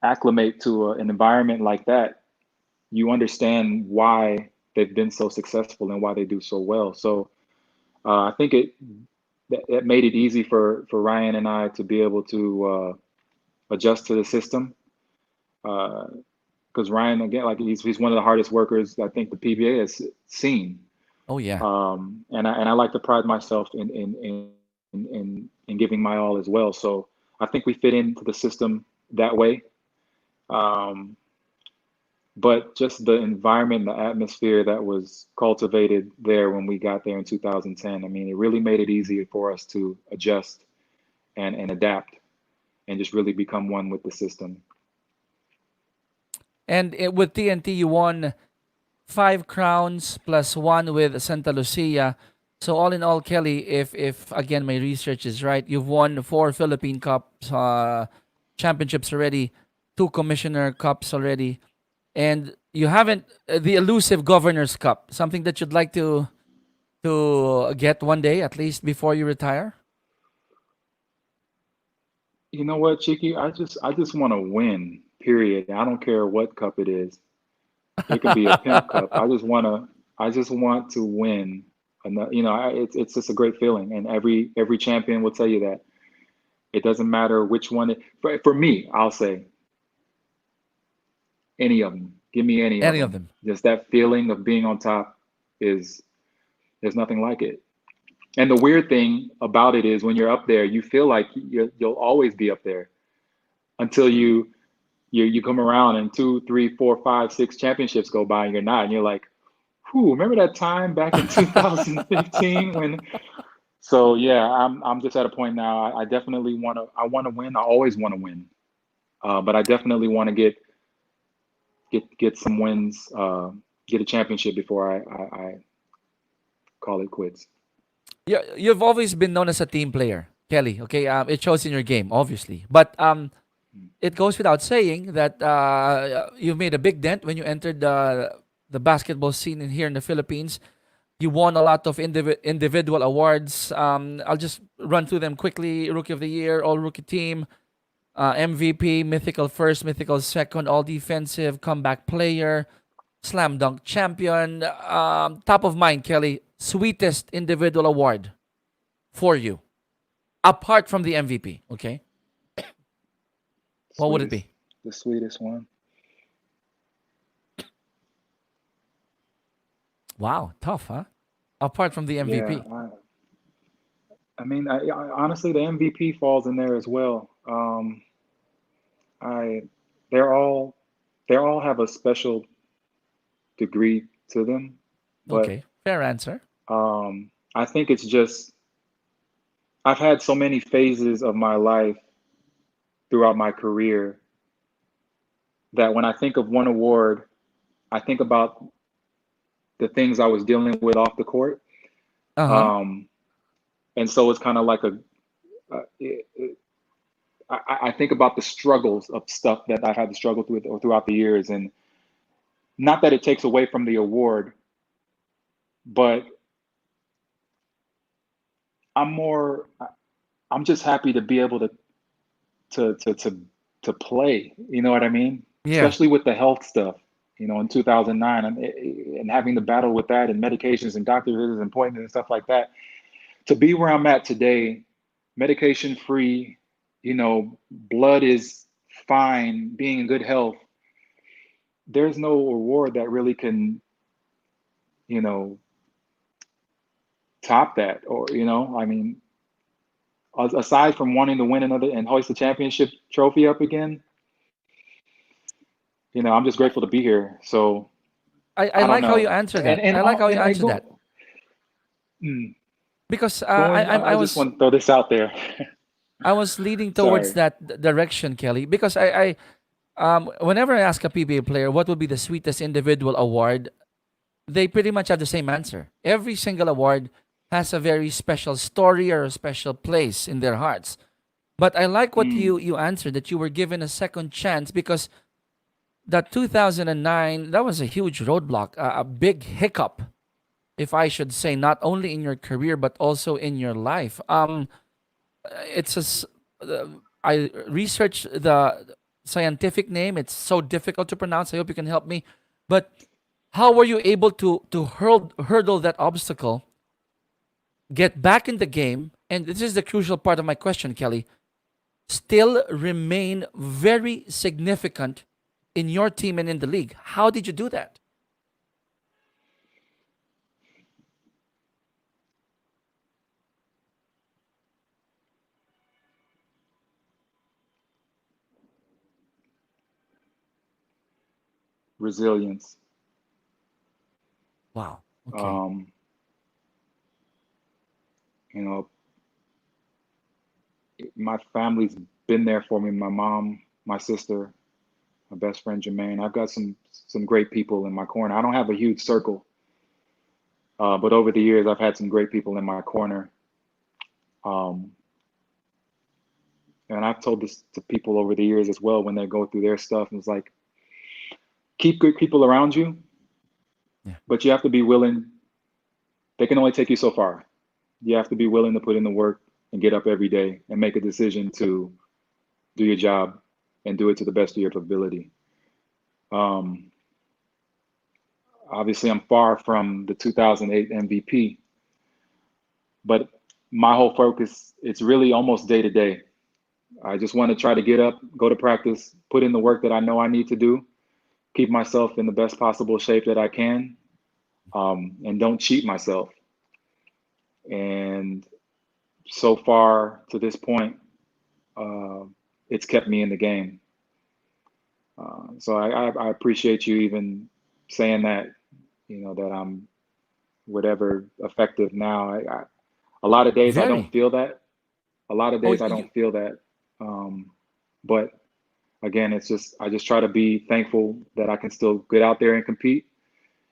[SPEAKER 3] acclimate to an environment like that, you understand why they've been so successful and why they do so well. So I think it made it easy for Ryan and I to be able to adjust to the system. Because Ryan, again, like he's one of the hardest workers I think the PBA has seen.
[SPEAKER 2] Oh yeah.
[SPEAKER 3] And I like to pride myself in giving my all as well. So I think we fit into the system that way. Um, but just the environment, the atmosphere that was cultivated there when we got there in 2010, I mean, it really made it easier for us to adjust and adapt and just really become one with the system.
[SPEAKER 2] And with TNT, you won 5 crowns plus one with Santa Lucia. So all in all, Kelly, if again my research is right, you've won 4 Philippine Cups championships already, 2 Commissioner Cups already, and you haven't the elusive Governor's Cup, something that you'd like to get one day at least before you retire.
[SPEAKER 3] You know what, Chiki? I just want to win. Period. I don't care what cup it is. It could be a pimp cup. I just want to win. It's just a great feeling, and every champion will tell you that. It doesn't matter which one. For me, I'll say any of them. Give me any of
[SPEAKER 2] Any of
[SPEAKER 3] them.
[SPEAKER 2] them.
[SPEAKER 3] Just that feeling of being on top is there's nothing like it. And the weird thing about it is when you're up there, you feel like you'll always be up there until you come around and two, three, four, five, six championships go by and you're not, and you're like, "Whew, remember that time back in 2015 when?" So yeah, I'm just at a point now. I definitely want to win. I always want to win, but I definitely want to get some wins, get a championship before I call it quits.
[SPEAKER 2] You've always been known as a team player, Kelly. Okay, it shows in your game, obviously. But it goes without saying that you made a big dent when you entered the basketball scene in here in the Philippines. You won a lot of individual awards. I'll just run through them quickly: Rookie of the Year, All Rookie Team, MVP, Mythical First, Mythical Second, All Defensive, Comeback Player, Slam Dunk Champion. Top of mind, Kelly, sweetest individual award for you, apart from the MVP. Okay, what would it
[SPEAKER 3] Sweetest,
[SPEAKER 2] be?
[SPEAKER 3] the sweetest one.
[SPEAKER 2] Wow, tough, huh? Apart from the
[SPEAKER 3] Yeah,
[SPEAKER 2] MVP.
[SPEAKER 3] I mean, honestly, the MVP falls in there as well. I they're all they all have a special degree to them, but
[SPEAKER 2] Okay, fair answer.
[SPEAKER 3] I think it's just I've had so many phases of my life throughout my career that when I think of one award, I think about the things I was dealing with off the court.
[SPEAKER 2] Uh huh.
[SPEAKER 3] Um, and so it's kind of like I think about the struggles of stuff that I had to struggle with or throughout the years, and not that it takes away from the award, but I'm more I'm just happy to be able to to to to play. You know what I mean?
[SPEAKER 2] Yeah.
[SPEAKER 3] Especially with the health stuff. In 2009, and having to battle with that and medications and doctor visits and appointments and stuff like that. To be where I'm at today, medication free, blood is fine, being in good health. There's no award that really can, you know, top that. Or, I mean, aside from wanting to win another and hoist the championship trophy up again, I'm just grateful to be here. So
[SPEAKER 2] I
[SPEAKER 3] I don't
[SPEAKER 2] like how you
[SPEAKER 3] know.
[SPEAKER 2] answer
[SPEAKER 3] And
[SPEAKER 2] that.
[SPEAKER 3] and
[SPEAKER 2] I like how you
[SPEAKER 3] and
[SPEAKER 2] answer that
[SPEAKER 3] go mm,
[SPEAKER 2] because
[SPEAKER 3] going. I just want to throw this out there.
[SPEAKER 2] I was leading towards
[SPEAKER 3] Sorry.
[SPEAKER 2] that direction, Kelly. Because whenever I ask a PBA player what would be the sweetest individual award, they pretty much have the same answer. Every single award has a very special story or a special place in their hearts. But I like what
[SPEAKER 3] Mm,
[SPEAKER 2] you answered, that you were given a second chance, because that 2009, that was a huge roadblock, a big hiccup, if I should say, not only in your career but also in your life. It's a I researched the scientific name. It's so difficult to pronounce. I hope you can help me. But how were you able to hurdle that obstacle, get back in the game, and this is the crucial part of my question, Kelly, still remain very significant in your team and in the league? How did you do that?
[SPEAKER 3] resilience.
[SPEAKER 2] Wow. Okay.
[SPEAKER 3] Um, you know, my family's been there for me. My mom, my sister, my best friend Jermaine. I've got some great people in my corner. I don't have a huge circle, but over the years, I've had some great people in my corner. Um, and I've told this to people over the years as well when they go through their stuff. And it's like, keep good people around you,
[SPEAKER 2] Yeah.
[SPEAKER 3] but you have to be willing. They can only take you so far. You have to be willing to put in the work and get up every day and make a decision to do your job and do it to the best of your ability. Um, Obviously, I'm far from the 2008 MVP, but my whole focus, it's really almost day to day. I just want to try to get up, go to practice, put in the work that I know I need to do, keep myself in the best possible shape that I can, and don't cheat myself. And so far to this point, uh, it's kept me in the game. So I appreciate you even saying that, that I'm whatever effective now. A lot of days I don't
[SPEAKER 2] Very.
[SPEAKER 3] feel that. A lot of
[SPEAKER 2] Oh,
[SPEAKER 3] days I don't feel that. Um, but again, it's just I just try to be thankful that I can still get out there and compete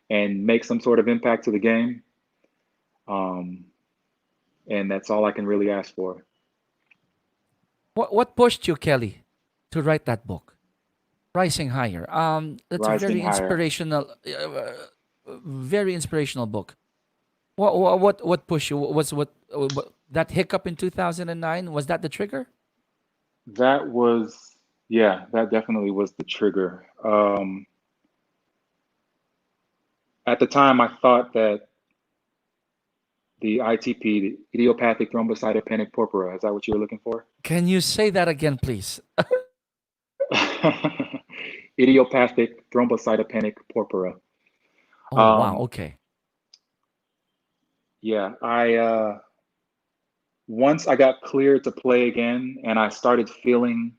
[SPEAKER 3] and make some sort of impact to the game. Um, and that's all I can really ask for.
[SPEAKER 2] what pushed you, Kelly, to write that book, Rising Higher? That's a
[SPEAKER 3] Rising higher.
[SPEAKER 2] very inspirational book. What pushed you? Was what that hiccup in 2009? Was that the trigger?
[SPEAKER 3] That was, yeah, that definitely was the trigger. At the time, I thought that the ITP, the idiopathic thrombocytopenic purpura, is that what you were looking for?
[SPEAKER 2] Can you say that again, please?
[SPEAKER 3] Idiopathic thrombocytopenic purpura.
[SPEAKER 2] Oh wow.
[SPEAKER 3] Um,
[SPEAKER 2] Okay.
[SPEAKER 3] Yeah, I once I got cleared to play again and I started feeling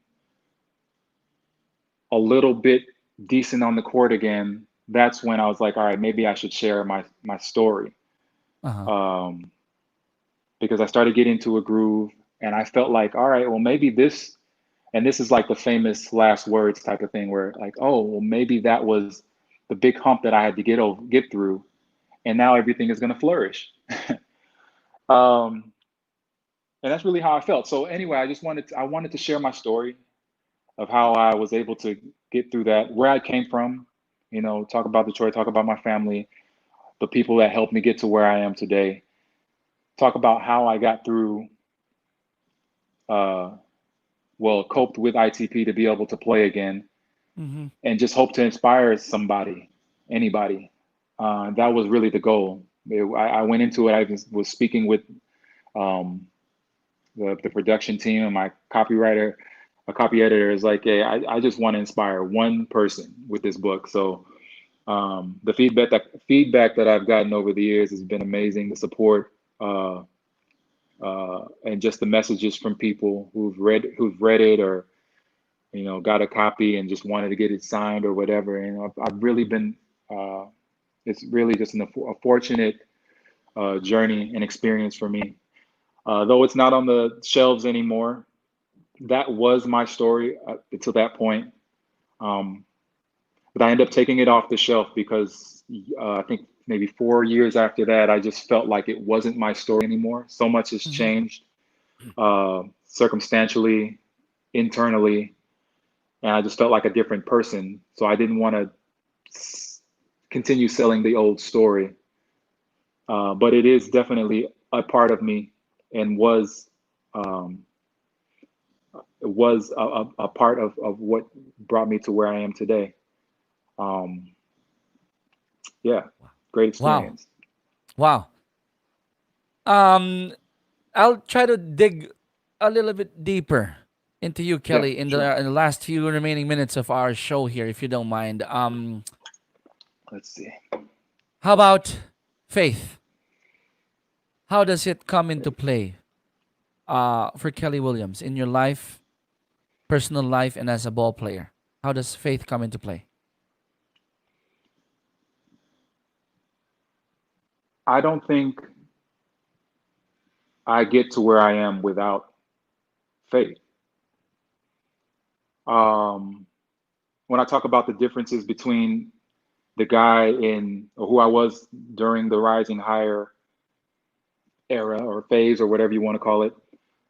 [SPEAKER 3] a little bit decent on the court again, that's when I was like, all right, maybe I should share my story.
[SPEAKER 2] Uh-huh.
[SPEAKER 3] Um, because I started getting into a groove and I felt like, all right, well maybe this, and this is like the famous last words type of thing where like, oh, well maybe that was the big hump that I had to get through, and now everything is going to flourish. um, and that's really how I felt. So anyway, I wanted to share my story of how I was able to get through that, where I came from, talk about Detroit, talk about my family, the people that helped me get to where I am today, talk about how I got through, uh, well, coped with ITP to be able to play again,
[SPEAKER 2] Mm-hmm.
[SPEAKER 3] and just hope to inspire somebody, anybody. That was really the goal. I went into it, was speaking with um, the production team and my copywriter, a copy editor is like, hey, I just want to inspire one person with this book. So the feedback that I've gotten over the years has been amazing. The support and just the messages from people who've read it or got a copy and just wanted to get it signed or whatever. And I've really been uh, it's really just a fortunate journey and experience for me. Though it's not on the shelves anymore, that was my story until that point. Um, but I ended up taking it off the shelf because I think maybe 4 years after that, I just felt like it wasn't my story anymore. So much has
[SPEAKER 2] Mm-hmm.
[SPEAKER 3] changed circumstantially, internally, and I just felt like a different person. So I didn't want to continue selling the old story. But it is definitely a part of me and um, was a part of what brought me to where I am today. Um, yeah, great
[SPEAKER 2] Wow.
[SPEAKER 3] experience.
[SPEAKER 2] Wow. Um, I'll try to dig a little bit deeper into you,
[SPEAKER 3] Yeah,
[SPEAKER 2] Kelly, in
[SPEAKER 3] sure.
[SPEAKER 2] the last few remaining minutes of our show here, if you don't mind.
[SPEAKER 3] Let's see.
[SPEAKER 2] How about faith? How does it come into play for Kelly Williams in your life, personal life, and as a ball player? How does faith come into play?
[SPEAKER 3] I don't think I get to where I am without faith. Um, when I talk about the differences between the guy in or who I was during the rising higher era or phase or whatever you want to call it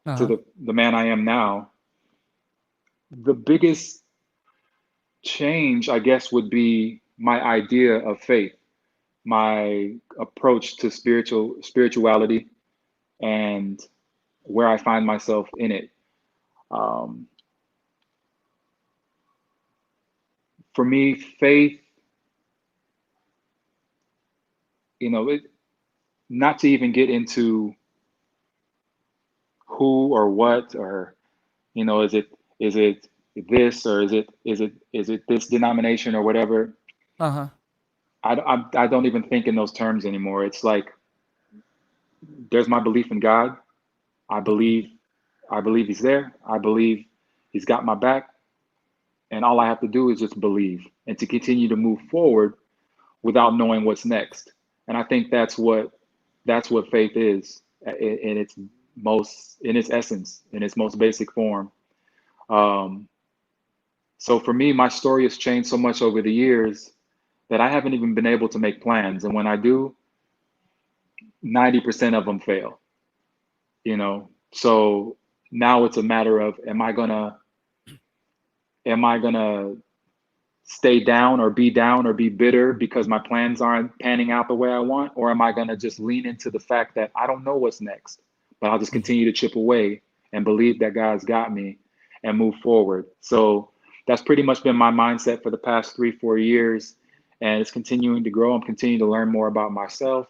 [SPEAKER 2] Uh
[SPEAKER 3] to
[SPEAKER 2] huh.
[SPEAKER 3] the man I am now, the biggest change, I guess, would be my idea of faith, my approach to spirituality, and where I find myself in it. Um, for me, faith, it, not to even get into who or what or is it this or is it this denomination or whatever.
[SPEAKER 2] Uh huh.
[SPEAKER 3] I don't even think in those terms anymore. It's like there's my belief in God. I believe I believe he's there. I believe he's got my back. And all I have to do is just believe and to continue to move forward without knowing what's next. And I think that's what faith is in its in its essence, in its most basic form. Um, so for me, my story has changed so much over the years that I haven't even been able to make plans. And when I do, 90% of them fail, So now it's a matter of am I gonna stay down or be bitter because my plans aren't panning out the way I want? Or am I gonna just lean into the fact that I don't know what's next, but I'll just continue to chip away and believe that God's got me and move forward. So that's pretty much been my mindset for the past 3, 4 years. And it's continuing to grow. I'm continuing to learn more about myself,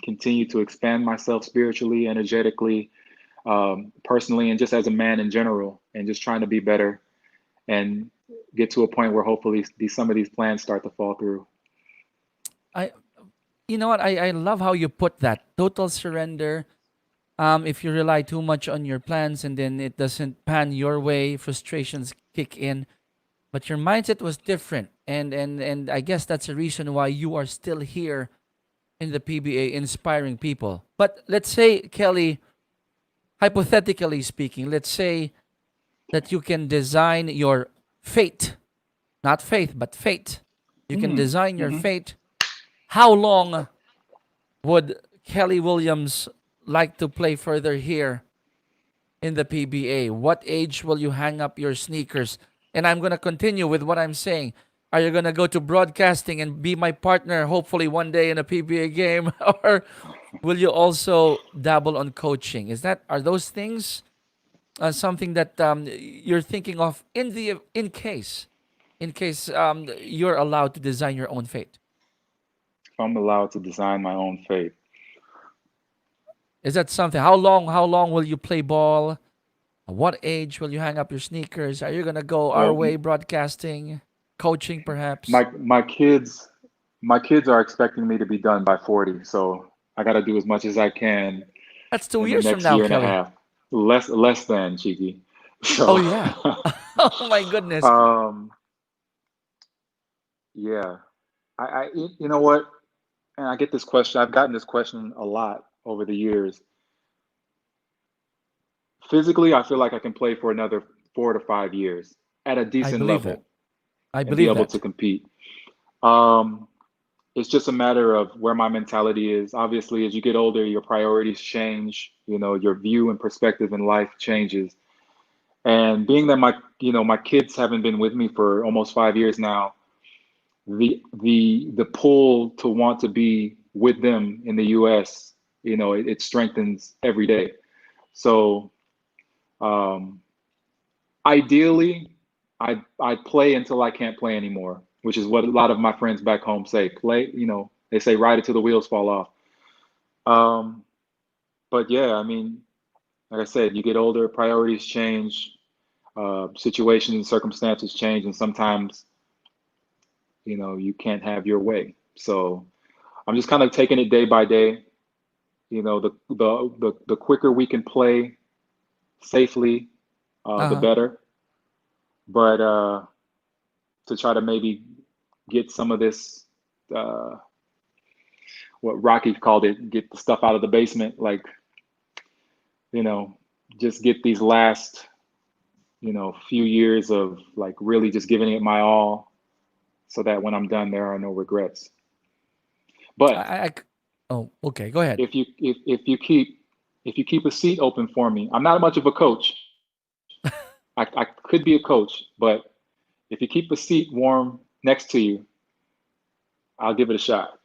[SPEAKER 3] continue to expand myself spiritually, energetically, personally, and just as a man in general, and just trying to be better and get to a point where hopefully some of these plans start to fall through.
[SPEAKER 2] I you know what? I love how you put that. Total surrender. If you rely too much on your plans and then it doesn't pan your way, frustrations kick in. But your mindset was different, and I guess that's the reason why you are still here in the PBA, inspiring people. But let's say, Kelly, hypothetically speaking, let's say that you can design your fate, not faith, but fate. You can
[SPEAKER 3] Mm,
[SPEAKER 2] design your
[SPEAKER 3] hmm
[SPEAKER 2] fate. How long would Kelly Williams like to play further here in the PBA? What age will you hang up your sneakers? And I'm going to continue with what I'm saying. Are you going to go to broadcasting and be my partner, hopefully one day in a PBA game? Or will you also dabble on coaching? Are those things something that you're thinking of in case you're allowed to design your own fate?
[SPEAKER 3] If I'm allowed to design my own fate,
[SPEAKER 2] Is that something? How long will you play ball? At what age will you hang up your sneakers? Are you gonna go our
[SPEAKER 3] well,
[SPEAKER 2] way, broadcasting, coaching, perhaps?
[SPEAKER 3] my kids are expecting me to be done by 40, so I got to do as much as I can
[SPEAKER 2] That's two
[SPEAKER 3] in the
[SPEAKER 2] years from
[SPEAKER 3] next
[SPEAKER 2] now,
[SPEAKER 3] year and a
[SPEAKER 2] Kelly.
[SPEAKER 3] half. Less than cheeky.
[SPEAKER 2] Oh
[SPEAKER 3] So,
[SPEAKER 2] yeah. Oh my goodness.
[SPEAKER 3] um, yeah. You know what? And I get this question. I've gotten this question a lot over the years. Physically, I feel like I can play for another 4 to 5 years at a
[SPEAKER 2] I
[SPEAKER 3] decent
[SPEAKER 2] believe that.
[SPEAKER 3] level
[SPEAKER 2] I
[SPEAKER 3] and be
[SPEAKER 2] believe
[SPEAKER 3] able to
[SPEAKER 2] that.
[SPEAKER 3] compete. Um, it's just a matter of where my mentality is. Obviously, as you get older, your priorities change. Your view and perspective in life changes. And being that my kids haven't been with me for almost 5 years now, the pull to want to be with them in the U.S., it strengthens every day. So, um, ideally, I play until I can't play anymore, which is what a lot of my friends back home say. Play, they say ride it till the wheels fall off. Um, but yeah, I mean, like I said, you get older, priorities change, situations and circumstances change, and sometimes, you can't have your way. So I'm just kind of taking it day by day. The quicker we can play safely, the
[SPEAKER 2] Uh-huh.
[SPEAKER 3] better. But to try to maybe get some of this, uh, what Rocky called it, get the stuff out of the basement, like, you know, just get these last, few years of like really just giving it my all so that when I'm done, there are no regrets.
[SPEAKER 2] I,
[SPEAKER 3] But
[SPEAKER 2] I, I c- oh, okay. Go ahead.
[SPEAKER 3] if you keep a seat open for me, I'm not much of a coach. I could be a coach, but if you keep a seat warm next to you, I'll give it a shot.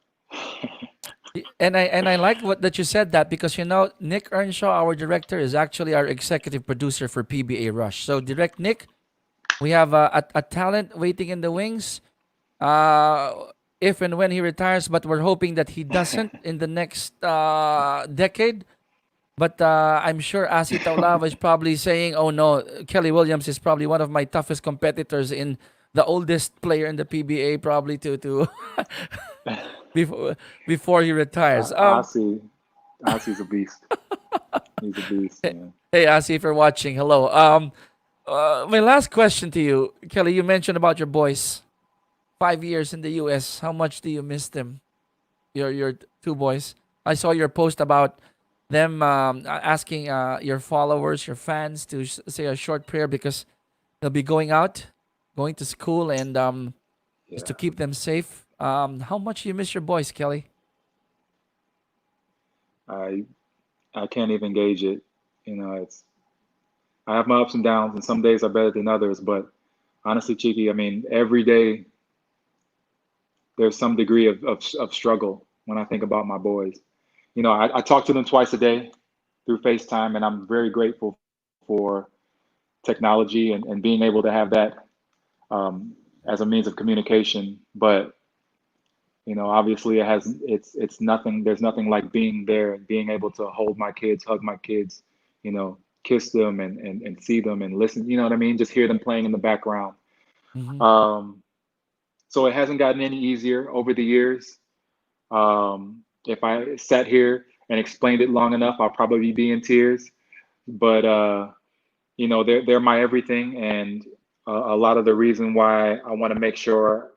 [SPEAKER 2] And I like what that you said that because Nick Earnshaw, our director, is actually our executive producer for PBA Rush. So direct Nick, we have a talent waiting in the wings. Uh, if and when he retires, but we're hoping that he doesn't in the next decade. But I'm sure Asi Taulava is probably saying, "Oh no, Kelly Williams is probably one of my toughest competitors in the oldest player in the PBA, probably to before before he retires."
[SPEAKER 3] Ozzy, Ozzy's a beast. He's a beast, man.
[SPEAKER 2] Hey Asi, if you're watching, hello. My last question to you, Kelly. You mentioned about your boys, 5 years in the U.S. How much do you miss them? Your two boys. I saw your post about them asking your followers, your fans, to say a short prayer because they'll be going out, going to school, and just to
[SPEAKER 3] Yeah.
[SPEAKER 2] keep them safe. How much do you miss your boys, Kelly?
[SPEAKER 3] I I can't even gauge it. It's I have my ups and downs, and some days are better than others. But honestly, Cheeky, I mean, every day there's some degree of struggle when I think about my boys. I talk to them twice a day through FaceTime, and I'm very grateful for technology and being able to have that as a means of communication. But obviously, it's nothing. There's nothing like being there and being able to hold my kids, hug my kids, kiss them and see them and listen. You know what I mean? Just hear them playing in the background.
[SPEAKER 2] Mm-hmm.
[SPEAKER 3] Um, so it hasn't gotten any easier over the years. If I sat here and explained it long enough, I'll probably be in tears. But they're my everything, and a lot of the reason why I want to make sure,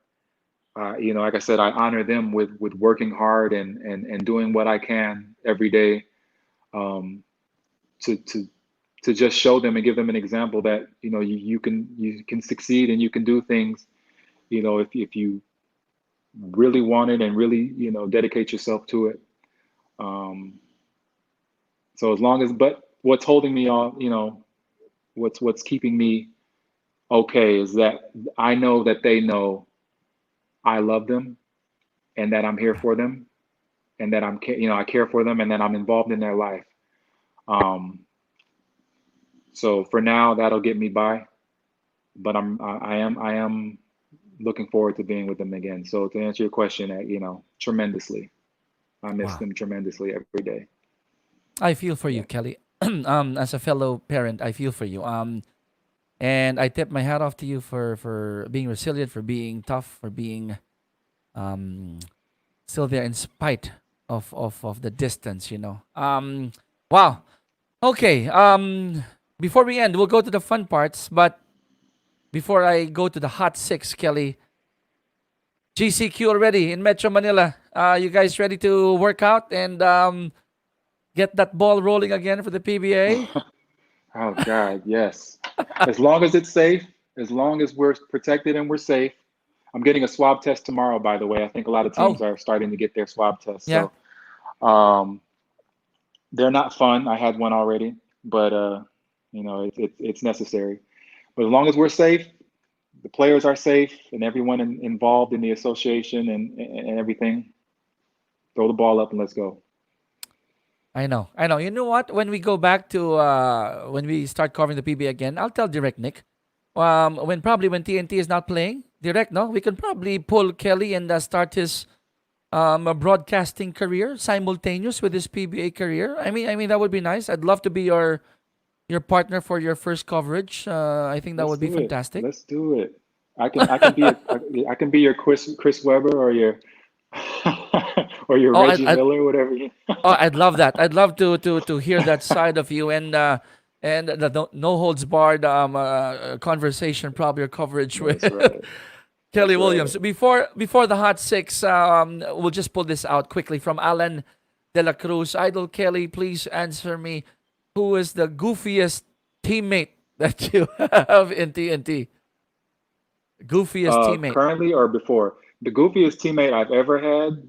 [SPEAKER 3] like I said, I honor them with working hard and doing what I can every day, um, to to to just show them and give them an example that you can succeed and you can do things, if you really want it and really dedicate yourself to it. Um, so as long as, but what's holding me on, what's keeping me okay is that I know that they know I love them and that I'm here for them and that I care for them and that I'm involved in their life. Um, so for now, that'll get me by. But I am looking forward to being with them again. So to answer your question, tremendously, I miss
[SPEAKER 2] Wow.
[SPEAKER 3] them tremendously every day.
[SPEAKER 2] I feel for you,
[SPEAKER 3] Yeah.
[SPEAKER 2] Kelly. As a fellow parent, I feel for you. And I tip my hat off to you for being resilient, for being tough, for being um still there in spite of the distance. Wow. Okay. Before we end, we'll go to the fun parts. But before I go to the hot six, Kelly, GCQ already in Metro Manila. You guys ready to work out and get that ball rolling again for the PBA?
[SPEAKER 3] Oh God, yes. As long as it's safe, as long as we're protected and we're safe. I'm getting a swab test tomorrow, by the way. I think a lot of teams
[SPEAKER 2] Oh,
[SPEAKER 3] are starting to get their swab tests.
[SPEAKER 2] yeah.
[SPEAKER 3] So um, they're not fun. I had one already, but it's necessary. But as long as we're safe, the players are safe, and everyone involved in the association and everything, throw the ball up and let's go.
[SPEAKER 2] I know. I know. You know what? When we go back to when we start covering the PB again, I'll tell Direct Nick. When TNT is not playing, Direct, no, we can probably pull Kelly and start his broadcasting career simultaneous with his PBA career. I mean that would be nice. I'd love to be your partner for your first coverage. I think that
[SPEAKER 3] Let's
[SPEAKER 2] would be
[SPEAKER 3] do it.
[SPEAKER 2] fantastic.
[SPEAKER 3] Let's do it. I can be your Chris Webber or your or your
[SPEAKER 2] Oh,
[SPEAKER 3] Reggie Miller, whatever you.
[SPEAKER 2] I'd love that. I'd love to hear that side of you and the no holds barred conversation, probably or coverage with
[SPEAKER 3] That's right.
[SPEAKER 2] Kelly
[SPEAKER 3] That's
[SPEAKER 2] Williams.
[SPEAKER 3] right.
[SPEAKER 2] Before the hot six, we'll just pull this out quickly from Alan De La Cruz. Idol Kelly, please answer me. Who is the goofiest teammate that you have in TNT? Goofiest teammate.
[SPEAKER 3] Currently or before, the goofiest teammate I've ever had,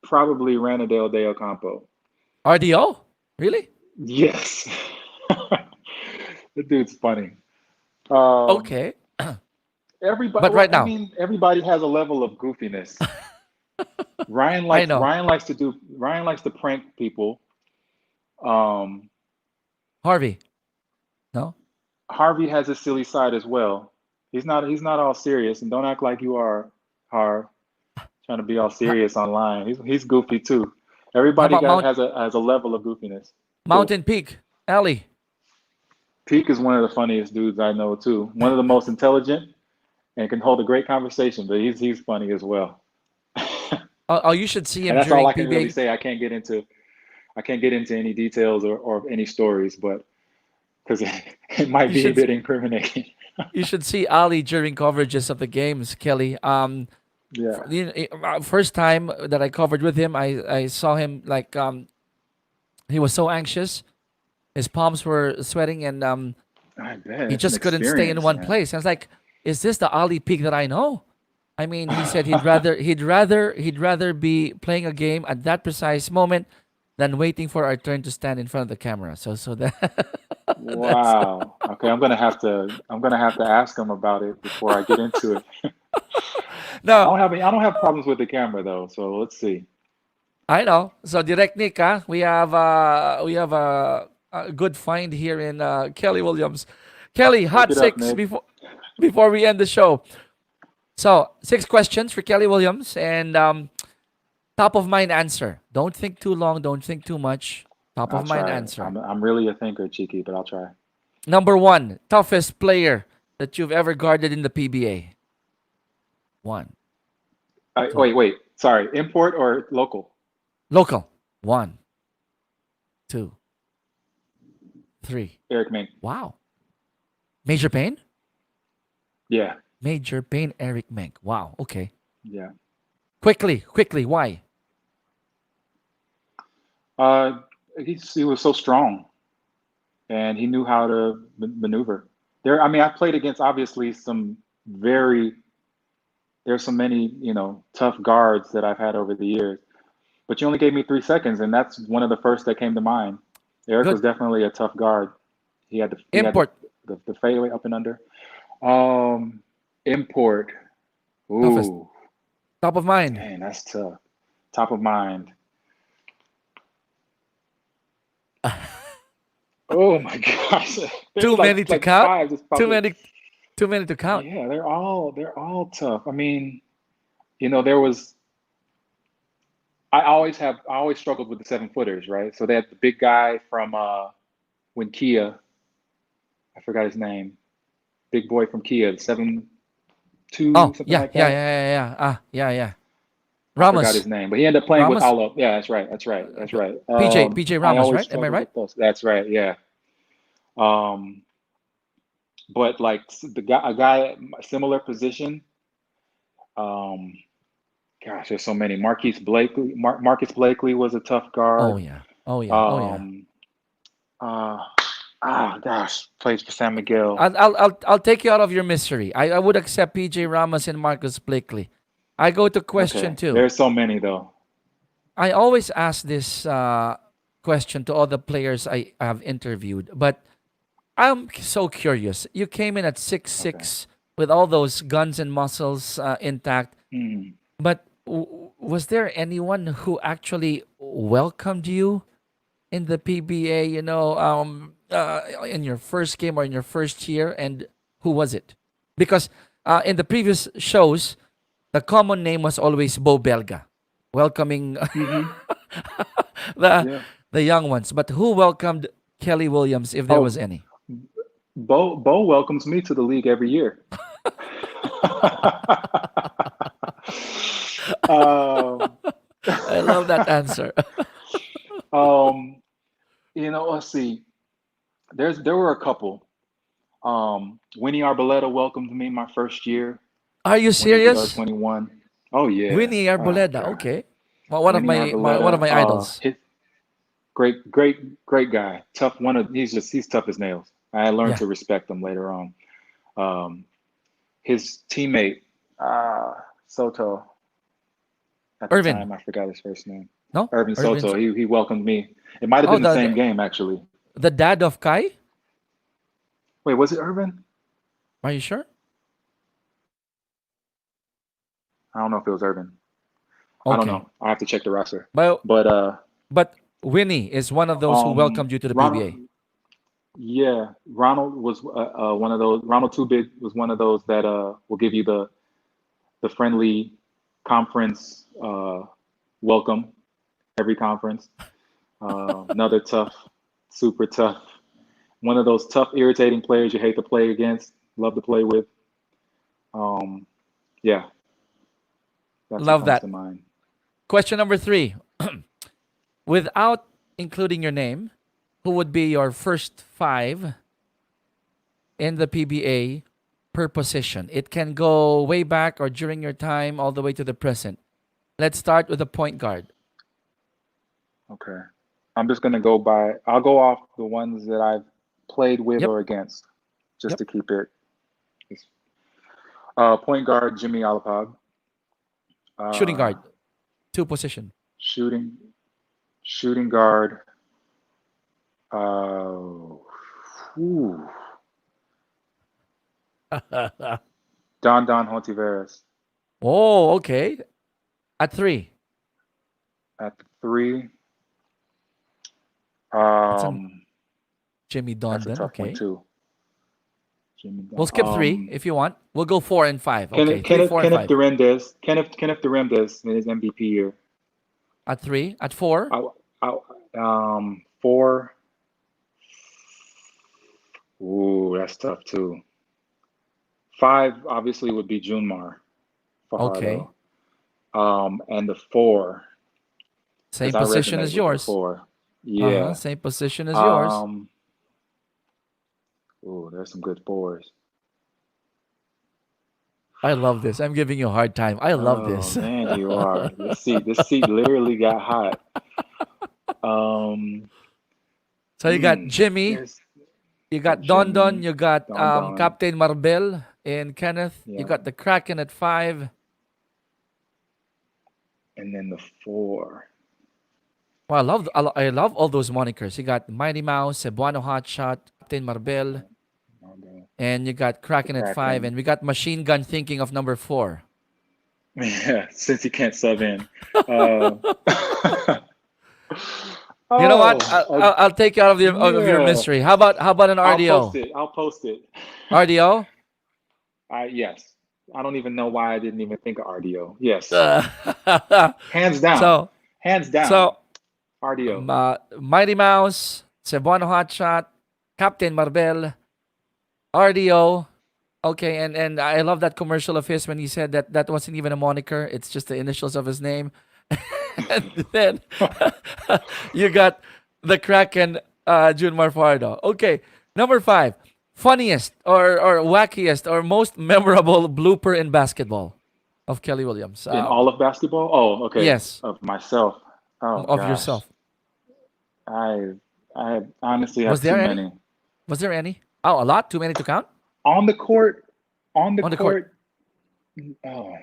[SPEAKER 3] probably Ranadale De Ocampo.
[SPEAKER 2] RDO? Really?
[SPEAKER 3] Yes. The dude's funny. Um,
[SPEAKER 2] Okay.
[SPEAKER 3] everybody,
[SPEAKER 2] But
[SPEAKER 3] well,
[SPEAKER 2] right
[SPEAKER 3] I
[SPEAKER 2] now,
[SPEAKER 3] mean, everybody has a level of goofiness. Ryan
[SPEAKER 2] I
[SPEAKER 3] likes
[SPEAKER 2] know.
[SPEAKER 3] Ryan likes to prank people. Um,
[SPEAKER 2] Harvey. No?
[SPEAKER 3] Harvey has a silly side as well. He's not all serious, and don't act like you are, Har, trying to be all
[SPEAKER 2] Ha-
[SPEAKER 3] serious online. He's goofy too.
[SPEAKER 2] How
[SPEAKER 3] Everybody
[SPEAKER 2] about
[SPEAKER 3] got has a level of goofiness. Cool.
[SPEAKER 2] Mountain Peak? Ellie.
[SPEAKER 3] Peak is one of the funniest dudes I know too. One of the most intelligent and can hold a great conversation, but he's funny as well.
[SPEAKER 2] Oh, you should see
[SPEAKER 3] And
[SPEAKER 2] him
[SPEAKER 3] that's all
[SPEAKER 2] during
[SPEAKER 3] I can really
[SPEAKER 2] PBA.
[SPEAKER 3] say. I can't get into any details or any stories, but because it might
[SPEAKER 2] You
[SPEAKER 3] be a
[SPEAKER 2] should
[SPEAKER 3] bit incriminating.
[SPEAKER 2] you should see Ali during coverages of the games, Kelly.
[SPEAKER 3] Yeah,
[SPEAKER 2] First time that I covered with him, I saw him like he was so anxious. His palms were sweating, and
[SPEAKER 3] I bet
[SPEAKER 2] he
[SPEAKER 3] it's an
[SPEAKER 2] just couldn't stay in
[SPEAKER 3] experience,
[SPEAKER 2] one
[SPEAKER 3] man.
[SPEAKER 2] place. I was like, "Is this the Ali Peak that I know?" I mean, he said he'd rather be playing a game at that precise moment than waiting for our turn to stand in front of the camera. So that that's
[SPEAKER 3] Wow. Okay, I'm gonna have to ask him about it before I get into it. I
[SPEAKER 2] no.
[SPEAKER 3] don't have any, I don't have problems with the camera though, so let's see.
[SPEAKER 2] I know. So direct Nick, we have a good find here in Kelly Williams. Kelly,
[SPEAKER 3] Hook
[SPEAKER 2] hot
[SPEAKER 3] it up,
[SPEAKER 2] six
[SPEAKER 3] Nick.
[SPEAKER 2] before we end the show. So 6 questions for Kelly Williams and top of mind answer. Don't think too long. Don't think too much. Top
[SPEAKER 3] I'll
[SPEAKER 2] of mind
[SPEAKER 3] try.
[SPEAKER 2] answer.
[SPEAKER 3] I'm really a thinker, cheeky, but I'll try.
[SPEAKER 2] Number one, toughest player that you've ever guarded in the PBA. One, two.
[SPEAKER 3] Wait, wait. Sorry, import or local?
[SPEAKER 2] Local. One, two, three.
[SPEAKER 3] Eric Mink.
[SPEAKER 2] Wow. Major Pain?
[SPEAKER 3] Yeah,
[SPEAKER 2] Major Pain, Eric Menk. Wow. Okay.
[SPEAKER 3] yeah.
[SPEAKER 2] Quickly. Why?
[SPEAKER 3] Uh, he was so strong, and he knew how to maneuver. I mean, I played against obviously some very. There's so many, tough guards that I've had over the years. But you only gave me 3 seconds, and that's one of the first that came to mind. Eric was
[SPEAKER 2] Good.
[SPEAKER 3] definitely a tough guard. He had
[SPEAKER 2] Import.
[SPEAKER 3] the fadeaway up and under. Um, import.
[SPEAKER 2] Toughest.
[SPEAKER 3] Ooh,
[SPEAKER 2] Top of mind.
[SPEAKER 3] man, that's tough. Top of mind. Oh my gosh,
[SPEAKER 2] Too
[SPEAKER 3] there's
[SPEAKER 2] many to
[SPEAKER 3] like
[SPEAKER 2] count?
[SPEAKER 3] five. It's
[SPEAKER 2] Too
[SPEAKER 3] probably
[SPEAKER 2] many too many to count.
[SPEAKER 3] yeah. They're all tough. I mean, there was. I always struggled with the 7 footers, right? So they had the big guy from when Kia, I forgot his name, big boy from Kia, 7'2",
[SPEAKER 2] Oh,
[SPEAKER 3] something
[SPEAKER 2] yeah,
[SPEAKER 3] like
[SPEAKER 2] yeah,
[SPEAKER 3] that.
[SPEAKER 2] yeah, yeah, yeah. Yeah.
[SPEAKER 3] I forgot
[SPEAKER 2] Ramos.
[SPEAKER 3] his name, but he ended up playing with
[SPEAKER 2] Ramos.
[SPEAKER 3] all of. Yeah, that's right. That's right. That's right.
[SPEAKER 2] PJ
[SPEAKER 3] I
[SPEAKER 2] Ramos,
[SPEAKER 3] always
[SPEAKER 2] right? Am I
[SPEAKER 3] struggled
[SPEAKER 2] right?
[SPEAKER 3] with those. That's right. Yeah. Um, but like a guy similar position. Um, gosh, there's so many. Marcus Blakely was a tough
[SPEAKER 2] Oh
[SPEAKER 3] guard.
[SPEAKER 2] yeah. Oh yeah. Oh yeah.
[SPEAKER 3] Um, uh, gosh, plays for San Miguel.
[SPEAKER 2] I'll take you out of your misery. I would accept PJ Ramos and Marcus Blakely. I go to question
[SPEAKER 3] Okay,
[SPEAKER 2] two.
[SPEAKER 3] there's so many though.
[SPEAKER 2] I always ask this question to all the players I have interviewed, but I'm so curious. You came in at six
[SPEAKER 3] Okay.
[SPEAKER 2] six with all those guns and muscles intact,
[SPEAKER 3] Hmm.
[SPEAKER 2] but was there anyone who actually welcomed you in the PBA? In your first game or in your first year, and who was it? Because in the previous shows, the common name was always Bo Belga, welcoming
[SPEAKER 3] Hmm.
[SPEAKER 2] the
[SPEAKER 3] Yeah.
[SPEAKER 2] the young ones. But who welcomed Kelly Williams, if there was
[SPEAKER 3] Oh,
[SPEAKER 2] any?
[SPEAKER 3] Bo welcomes me to the league every year. um,
[SPEAKER 2] I love that answer.
[SPEAKER 3] um, let's see. There were a couple. Winnie Arboleda welcomed me my first year
[SPEAKER 2] Are you
[SPEAKER 3] when we beat
[SPEAKER 2] serious?
[SPEAKER 3] R21. Oh yeah.
[SPEAKER 2] Winnie
[SPEAKER 3] Oh
[SPEAKER 2] Arboleda.
[SPEAKER 3] God.
[SPEAKER 2] Okay. Well, one of
[SPEAKER 3] Winnie
[SPEAKER 2] one of
[SPEAKER 3] Arboleda.
[SPEAKER 2] my idols.
[SPEAKER 3] Great guy. Tough. He's tough as nails. I learned
[SPEAKER 2] Yeah.
[SPEAKER 3] to respect him later on. Um, his teammate, Soto, at the
[SPEAKER 2] Irvin.
[SPEAKER 3] time, I forgot his first name.
[SPEAKER 2] No?
[SPEAKER 3] Irvin
[SPEAKER 2] Irvin.
[SPEAKER 3] Soto. He welcomed me. It might have
[SPEAKER 2] Oh,
[SPEAKER 3] been the same game actually.
[SPEAKER 2] the dad of Kai?
[SPEAKER 3] Wait, was it Irvin?
[SPEAKER 2] Are you sure?
[SPEAKER 3] I don't know if it was Irvin. I don't
[SPEAKER 2] Okay.
[SPEAKER 3] know. I have to check the roster.
[SPEAKER 2] But
[SPEAKER 3] But
[SPEAKER 2] but Winnie is one of those who welcomed you to the
[SPEAKER 3] Ronald,
[SPEAKER 2] PBA.
[SPEAKER 3] yeah, Ronald was one of those. Ronald Too Big was one of those that will give you the friendly conference welcome every conference. Another tough, super tough. One of those tough, irritating players you hate to play against, love to play with. Um, yeah, that's what
[SPEAKER 2] Love
[SPEAKER 3] comes
[SPEAKER 2] that.
[SPEAKER 3] to mind.
[SPEAKER 2] Question number 3. Without including your name, who would be your first 5 in the PBA per position? It can go way back or during your time all the way to the present. Let's start with the point guard.
[SPEAKER 3] Okay. I'm just gonna go by. I'll go off the ones that I've played with
[SPEAKER 2] Yep.
[SPEAKER 3] or against, just
[SPEAKER 2] Yep.
[SPEAKER 3] to keep it. Point guard Jimmy Alapag.
[SPEAKER 2] Shooting
[SPEAKER 3] Uh,
[SPEAKER 2] guard, 2 position.
[SPEAKER 3] shooting shooting guard. Uh, whew, Don Hontiveros
[SPEAKER 2] Oh, okay. At 3.
[SPEAKER 3] at the three.
[SPEAKER 2] That's a
[SPEAKER 3] Um,
[SPEAKER 2] Jimmy
[SPEAKER 3] that's
[SPEAKER 2] Don
[SPEAKER 3] a
[SPEAKER 2] then.
[SPEAKER 3] tough one
[SPEAKER 2] Okay.
[SPEAKER 3] too. Jimmy
[SPEAKER 2] We'll
[SPEAKER 3] Don.
[SPEAKER 2] skip 3 if you want. We'll go 4 and 5. Okay.
[SPEAKER 3] Kenneth
[SPEAKER 2] 3,
[SPEAKER 3] Kenneth
[SPEAKER 2] 4, and
[SPEAKER 3] Kenneth
[SPEAKER 2] 5.
[SPEAKER 3] Durandez. Kenneth Durandez in his MVP year.
[SPEAKER 2] At 3. At 4.
[SPEAKER 3] Four. Ooh, that's tough too. Five obviously would be Junmar
[SPEAKER 2] Okay.
[SPEAKER 3] Fajardo. And the four,
[SPEAKER 2] Same
[SPEAKER 3] because I
[SPEAKER 2] position
[SPEAKER 3] resonate
[SPEAKER 2] as
[SPEAKER 3] with the
[SPEAKER 2] yours.
[SPEAKER 3] four.
[SPEAKER 2] Uh-huh.
[SPEAKER 3] Yeah.
[SPEAKER 2] Same position as yours.
[SPEAKER 3] Um, Ooh, there's some good fours.
[SPEAKER 2] I love this. I'm giving you a hard time. I love
[SPEAKER 3] Oh
[SPEAKER 2] this.
[SPEAKER 3] man, you are. This seat literally got hot. Um,
[SPEAKER 2] So you got Jimmy,
[SPEAKER 3] there's
[SPEAKER 2] you got Don Don,
[SPEAKER 3] Jimmy,
[SPEAKER 2] you got
[SPEAKER 3] Don Don.
[SPEAKER 2] Captain Marbel and Kenneth. You
[SPEAKER 3] Yeah,
[SPEAKER 2] got the Kraken at 5.
[SPEAKER 3] and then the four.
[SPEAKER 2] Well, I love all those monikers. You got Mighty Mouse, Cebuano Hotshot, Captain Marbel,
[SPEAKER 3] Okay.
[SPEAKER 2] and you got
[SPEAKER 3] The
[SPEAKER 2] Kraken at 5,
[SPEAKER 3] Kraken.
[SPEAKER 2] and we got Machine Gun thinking of number 4.
[SPEAKER 3] Yeah, since he can't sub in. Uh,
[SPEAKER 2] You know what?
[SPEAKER 3] oh,
[SPEAKER 2] I'll take you out of your
[SPEAKER 3] yeah.
[SPEAKER 2] mystery. How about an
[SPEAKER 3] I'll post
[SPEAKER 2] RDO?
[SPEAKER 3] it. I'll post it.
[SPEAKER 2] RDO?
[SPEAKER 3] Yes. I don't even know why I didn't even think of RDO. Yes.
[SPEAKER 2] Uh,
[SPEAKER 3] Hands down.
[SPEAKER 2] so
[SPEAKER 3] Hands down.
[SPEAKER 2] so
[SPEAKER 3] RDO.
[SPEAKER 2] Mighty Mouse, Cebuano Hotshot, Captain Marbel, RDO. Okay, and I love that commercial of his when he said that that wasn't even a moniker; it's just the initials of his name. And then you got the Kraken, June Marfardo. Okay, number 5, funniest or wackiest or most memorable blooper in basketball of Kelly Williams.
[SPEAKER 3] In all of basketball? Oh, okay.
[SPEAKER 2] Yes,
[SPEAKER 3] Of myself. Oh
[SPEAKER 2] of
[SPEAKER 3] gosh.
[SPEAKER 2] yourself.
[SPEAKER 3] I I honestly
[SPEAKER 2] Was
[SPEAKER 3] have too
[SPEAKER 2] there any?
[SPEAKER 3] many.
[SPEAKER 2] Was there any? Oh, a lot. Too many to count.
[SPEAKER 3] On the court, on the
[SPEAKER 2] On the court.
[SPEAKER 3] court. Oh,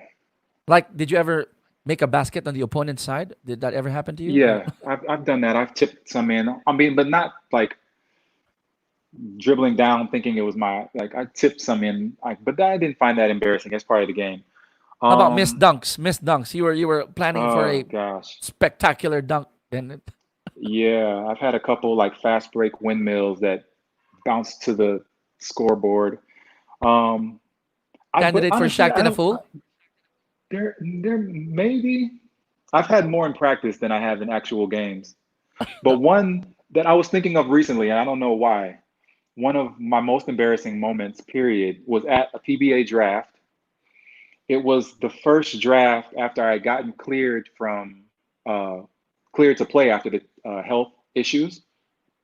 [SPEAKER 2] Like, did you ever make a basket on the opponent's side? Did that ever happen to you?
[SPEAKER 3] yeah. I've done that. I've tipped some in. I mean, but not like dribbling down thinking it was my like I tipped some in. But I didn't find that embarrassing. It's part of the game.
[SPEAKER 2] How about missed
[SPEAKER 3] Um,
[SPEAKER 2] dunks? Missed dunks. You were planning for
[SPEAKER 3] oh
[SPEAKER 2] a
[SPEAKER 3] gosh.
[SPEAKER 2] spectacular dunk, and it
[SPEAKER 3] Yeah, I've had a couple like fast break windmills that bounced to the scoreboard. Um, but
[SPEAKER 2] candidate for
[SPEAKER 3] honestly,
[SPEAKER 2] shacked
[SPEAKER 3] I
[SPEAKER 2] in a
[SPEAKER 3] don't.
[SPEAKER 2] fool.
[SPEAKER 3] There maybe I've had more in practice than I have in actual games. But one that I was thinking of recently, and I don't know why, one of my most embarrassing moments, period, was at a PBA draft. It was the first draft after I had gotten uh, cleared to play after the health issues.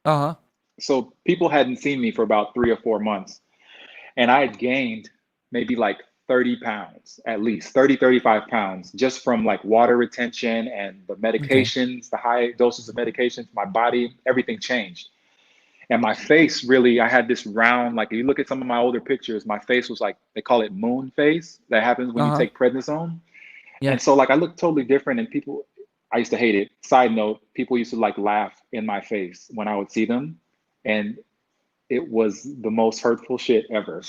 [SPEAKER 2] Uh huh.
[SPEAKER 3] So people hadn't seen me for about 3 or 4 months. And I had gained maybe like 30 pounds, at least 30, 35 pounds, just from like water retention and the
[SPEAKER 2] Okay.
[SPEAKER 3] medications, the high doses of medications. My body, everything changed. And my face really, I had this round, like if you look at some of my older pictures, my face was like, they call it moon face. That happens when
[SPEAKER 2] Uh
[SPEAKER 3] you
[SPEAKER 2] huh.
[SPEAKER 3] take prednisone.
[SPEAKER 2] Yeah.
[SPEAKER 3] And so like I looked totally different and people, I used to hate it. Side note, people used to like laugh in my face when I would see them. And it was the most hurtful shit ever.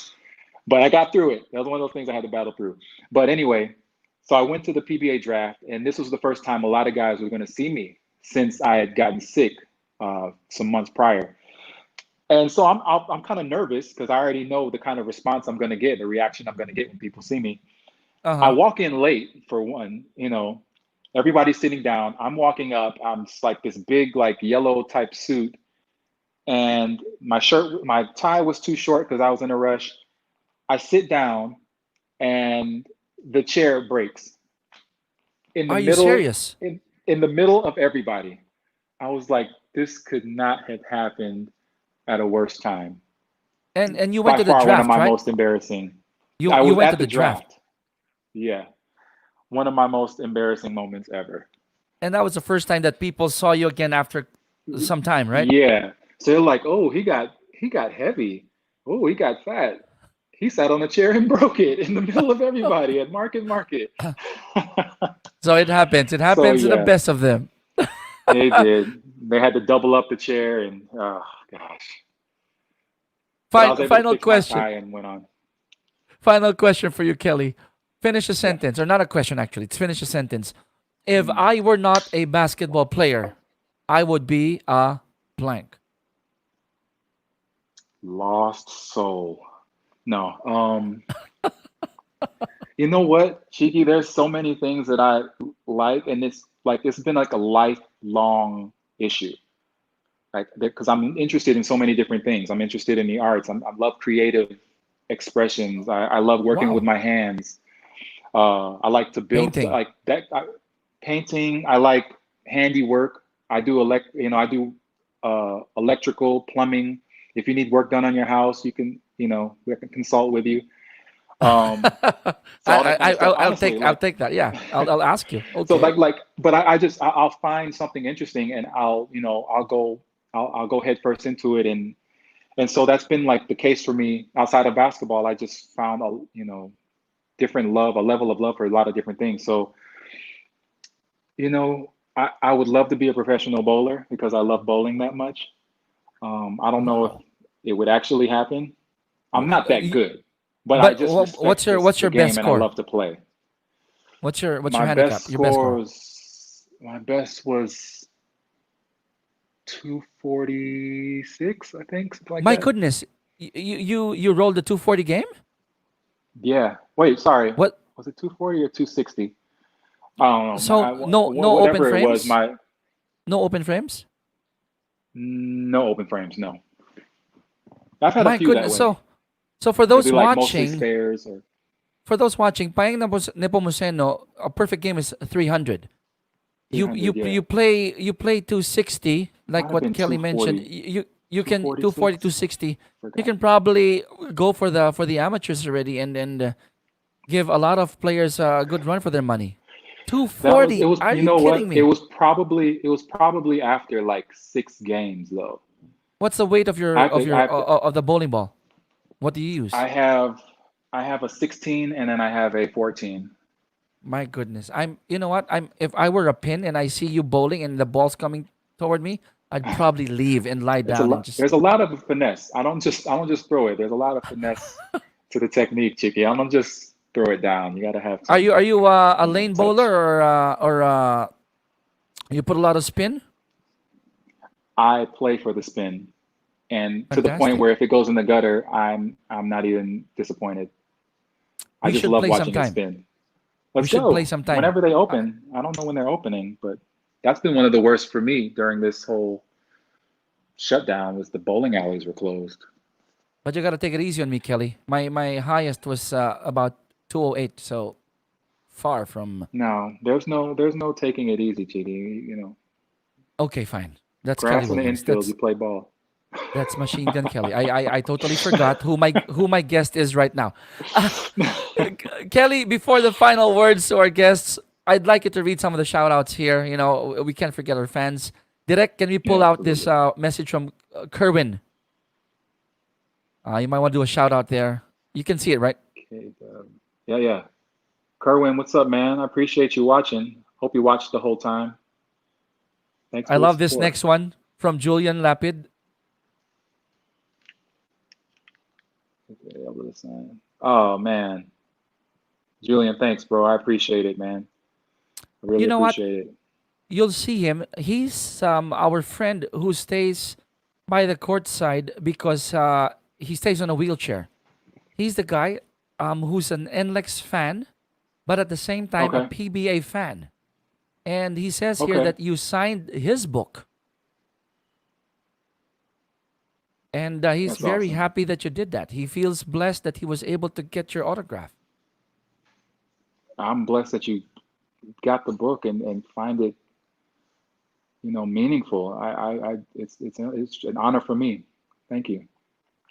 [SPEAKER 3] But I got through it. That was one of those things I had to battle through. But anyway, so I went to the PBA draft, and this was the first time a lot of guys were going to see me since I had gotten sick some months prior. And so I'm kind of nervous because I already know the kind of response I'm going to get, the reaction I'm going to get when people see me.
[SPEAKER 2] Uh
[SPEAKER 3] I
[SPEAKER 2] huh.
[SPEAKER 3] walk in late for one, everybody's sitting down. I'm walking up. I'm just like this big, like yellow type suit, and my tie was too short because I was in a rush. I sit down and the chair breaks in the
[SPEAKER 2] Are you
[SPEAKER 3] middle
[SPEAKER 2] serious?
[SPEAKER 3] in the middle of everybody. I was like, this could not have happened at a worse time.
[SPEAKER 2] And you went
[SPEAKER 3] By
[SPEAKER 2] to the
[SPEAKER 3] far one of
[SPEAKER 2] draft,
[SPEAKER 3] my
[SPEAKER 2] right?
[SPEAKER 3] most embarrassing.
[SPEAKER 2] You
[SPEAKER 3] I
[SPEAKER 2] you
[SPEAKER 3] was
[SPEAKER 2] went to
[SPEAKER 3] at the
[SPEAKER 2] the draft,
[SPEAKER 3] draft. Yeah. One of my most embarrassing moments ever.
[SPEAKER 2] and that was the first time that people saw you again after some time, right?
[SPEAKER 3] Yeah. So they're like, oh, he got heavy. Oh, he got fat. He sat on a chair and broke it in the middle of everybody at Market Market.
[SPEAKER 2] So it happens. It
[SPEAKER 3] So
[SPEAKER 2] happens to the
[SPEAKER 3] yeah,
[SPEAKER 2] best of them.
[SPEAKER 3] they did. They had to double up the chair and oh gosh. But I was able to
[SPEAKER 2] Final
[SPEAKER 3] fix my
[SPEAKER 2] question.
[SPEAKER 3] tie and went on.
[SPEAKER 2] Final question for you, Kelly. Finish a
[SPEAKER 3] Yeah.
[SPEAKER 2] sentence, or not a question actually. It's finish a sentence. If
[SPEAKER 3] Mm.
[SPEAKER 2] I were not a basketball player, I would be a blank.
[SPEAKER 3] Lost soul. No. You know what, Cheeky? There's so many things that I like, and it's been like a lifelong issue. Like because I'm interested in so many different things. I'm interested in the arts. I love creative expressions. I love working with
[SPEAKER 2] Wow.
[SPEAKER 3] my hands. I like to build
[SPEAKER 2] Painting.
[SPEAKER 3] like that. Painting. I like handiwork. I do I do electrical, plumbing. If you need work done on your house, you can, we can consult with you. So all that kind of stuff. Honestly,
[SPEAKER 2] I'll
[SPEAKER 3] like,
[SPEAKER 2] take that. Yeah, I'll ask you.
[SPEAKER 3] so
[SPEAKER 2] Okay.
[SPEAKER 3] but I'll find something interesting and I'll go head first into it, and so that's been like the case for me outside of basketball. I just found a level of love for a lot of different things. So, I would love to be a professional bowler because I love bowling that much. I don't know if
[SPEAKER 2] Wow.
[SPEAKER 3] it would actually happen. I'm not that good, but I
[SPEAKER 2] But
[SPEAKER 3] just respect
[SPEAKER 2] what's
[SPEAKER 3] the
[SPEAKER 2] your best
[SPEAKER 3] game and I
[SPEAKER 2] score?
[SPEAKER 3] love to play.
[SPEAKER 2] What's your
[SPEAKER 3] My best
[SPEAKER 2] handicap? Your best score?
[SPEAKER 3] scores, my best was 246, I think, something like
[SPEAKER 2] My
[SPEAKER 3] that.
[SPEAKER 2] goodness, you rolled the 240 game?
[SPEAKER 3] Yeah. Wait, sorry.
[SPEAKER 2] What?
[SPEAKER 3] Was it 240 or 260? I don't know.
[SPEAKER 2] So no open
[SPEAKER 3] Whatever it was,
[SPEAKER 2] frames? No open frames?
[SPEAKER 3] no open frames, no. I've had a
[SPEAKER 2] My
[SPEAKER 3] few that
[SPEAKER 2] goodness.
[SPEAKER 3] way.
[SPEAKER 2] So for
[SPEAKER 3] It'll be
[SPEAKER 2] those
[SPEAKER 3] like mostly
[SPEAKER 2] watching,
[SPEAKER 3] spares or
[SPEAKER 2] Payeng Nepomuceno, a perfect game is 300. You
[SPEAKER 3] 300, yeah.
[SPEAKER 2] you play you play 260
[SPEAKER 3] Might
[SPEAKER 2] like
[SPEAKER 3] have
[SPEAKER 2] what
[SPEAKER 3] been
[SPEAKER 2] Kelly mentioned.
[SPEAKER 3] 240,
[SPEAKER 2] You can 240
[SPEAKER 3] 246.
[SPEAKER 2] 260. You
[SPEAKER 3] Forgot.
[SPEAKER 2] can probably go for the amateurs already and give a lot of players a good run for their money.
[SPEAKER 3] It
[SPEAKER 2] 240.
[SPEAKER 3] was,
[SPEAKER 2] Are
[SPEAKER 3] you
[SPEAKER 2] you
[SPEAKER 3] know
[SPEAKER 2] kidding
[SPEAKER 3] what?
[SPEAKER 2] me?
[SPEAKER 3] It was probably after like 6 games though.
[SPEAKER 2] What's the weight of
[SPEAKER 3] I have to, I have to,
[SPEAKER 2] of the bowling ball? What do you use?
[SPEAKER 3] I have, I have a 16 and then I have a 14.
[SPEAKER 2] My goodness. You know what? If I were a pin and I see you bowling and the ball's coming toward me, I'd probably leave and lie
[SPEAKER 3] It's a
[SPEAKER 2] down and
[SPEAKER 3] lot.
[SPEAKER 2] just
[SPEAKER 3] There's a lot of finesse. I don't just throw it. There's a lot of finesse to the technique, Chicky. I don't just throw it down. You got to have
[SPEAKER 2] are you a
[SPEAKER 3] some
[SPEAKER 2] lane bowler
[SPEAKER 3] touch.
[SPEAKER 2] or you put a lot of spin?
[SPEAKER 3] I play for the spin, and to the point where
[SPEAKER 2] Fantastic.
[SPEAKER 3] if it goes in the gutter, I'm not even disappointed. I
[SPEAKER 2] We
[SPEAKER 3] just
[SPEAKER 2] should
[SPEAKER 3] love
[SPEAKER 2] play
[SPEAKER 3] watching it
[SPEAKER 2] sometime.
[SPEAKER 3] spin.
[SPEAKER 2] We
[SPEAKER 3] Let's
[SPEAKER 2] should play
[SPEAKER 3] go.
[SPEAKER 2] sometime.
[SPEAKER 3] Whenever they
[SPEAKER 2] Uh,
[SPEAKER 3] open, I don't know when they're opening, but that's been one of the worst for me during this whole shutdown was the bowling alleys were closed.
[SPEAKER 2] but you gotta take it easy on me, Kelly. My highest was about 208, so far from.
[SPEAKER 3] No, there's no taking it easy, Chidi.
[SPEAKER 2] Okay, fine. That's Kelly
[SPEAKER 3] Grass in the
[SPEAKER 2] Williams.
[SPEAKER 3] infield, you play ball.
[SPEAKER 2] That's Machine Gun Kelly. I totally forgot who my guest is right now. Kelly, before the final words to our guests, I'd like you to read some of the shout outs here. We can't forget our fans. Direct, can we pull
[SPEAKER 3] Yeah,
[SPEAKER 2] out this
[SPEAKER 3] absolutely.
[SPEAKER 2] message from Kerwin? You might want to do a shout out there. You can see it, right?
[SPEAKER 3] Okay, yeah, yeah. Kerwin, what's up, man? I appreciate you watching. Hope you watched the whole time. Thanks
[SPEAKER 2] I
[SPEAKER 3] for the
[SPEAKER 2] love this
[SPEAKER 3] support.
[SPEAKER 2] next one from Julian Lapid.
[SPEAKER 3] Okay, I'll listen. Oh man, Julian, thanks, bro. I appreciate it, man. I
[SPEAKER 2] You
[SPEAKER 3] really
[SPEAKER 2] know what?
[SPEAKER 3] appreciate it.
[SPEAKER 2] You'll see him. He's our friend who stays by the court side because he stays on a wheelchair. He's the guy who's an NLEX fan, but at the same time a
[SPEAKER 3] Okay,
[SPEAKER 2] PBA fan. And he says here
[SPEAKER 3] okay,
[SPEAKER 2] that you signed his book, and he's
[SPEAKER 3] that's
[SPEAKER 2] very
[SPEAKER 3] awesome.
[SPEAKER 2] happy that you did that. He feels blessed that he was able to get your autograph.
[SPEAKER 3] I'm blessed that you got the book and find it, meaningful. It's an honor for me. Thank you.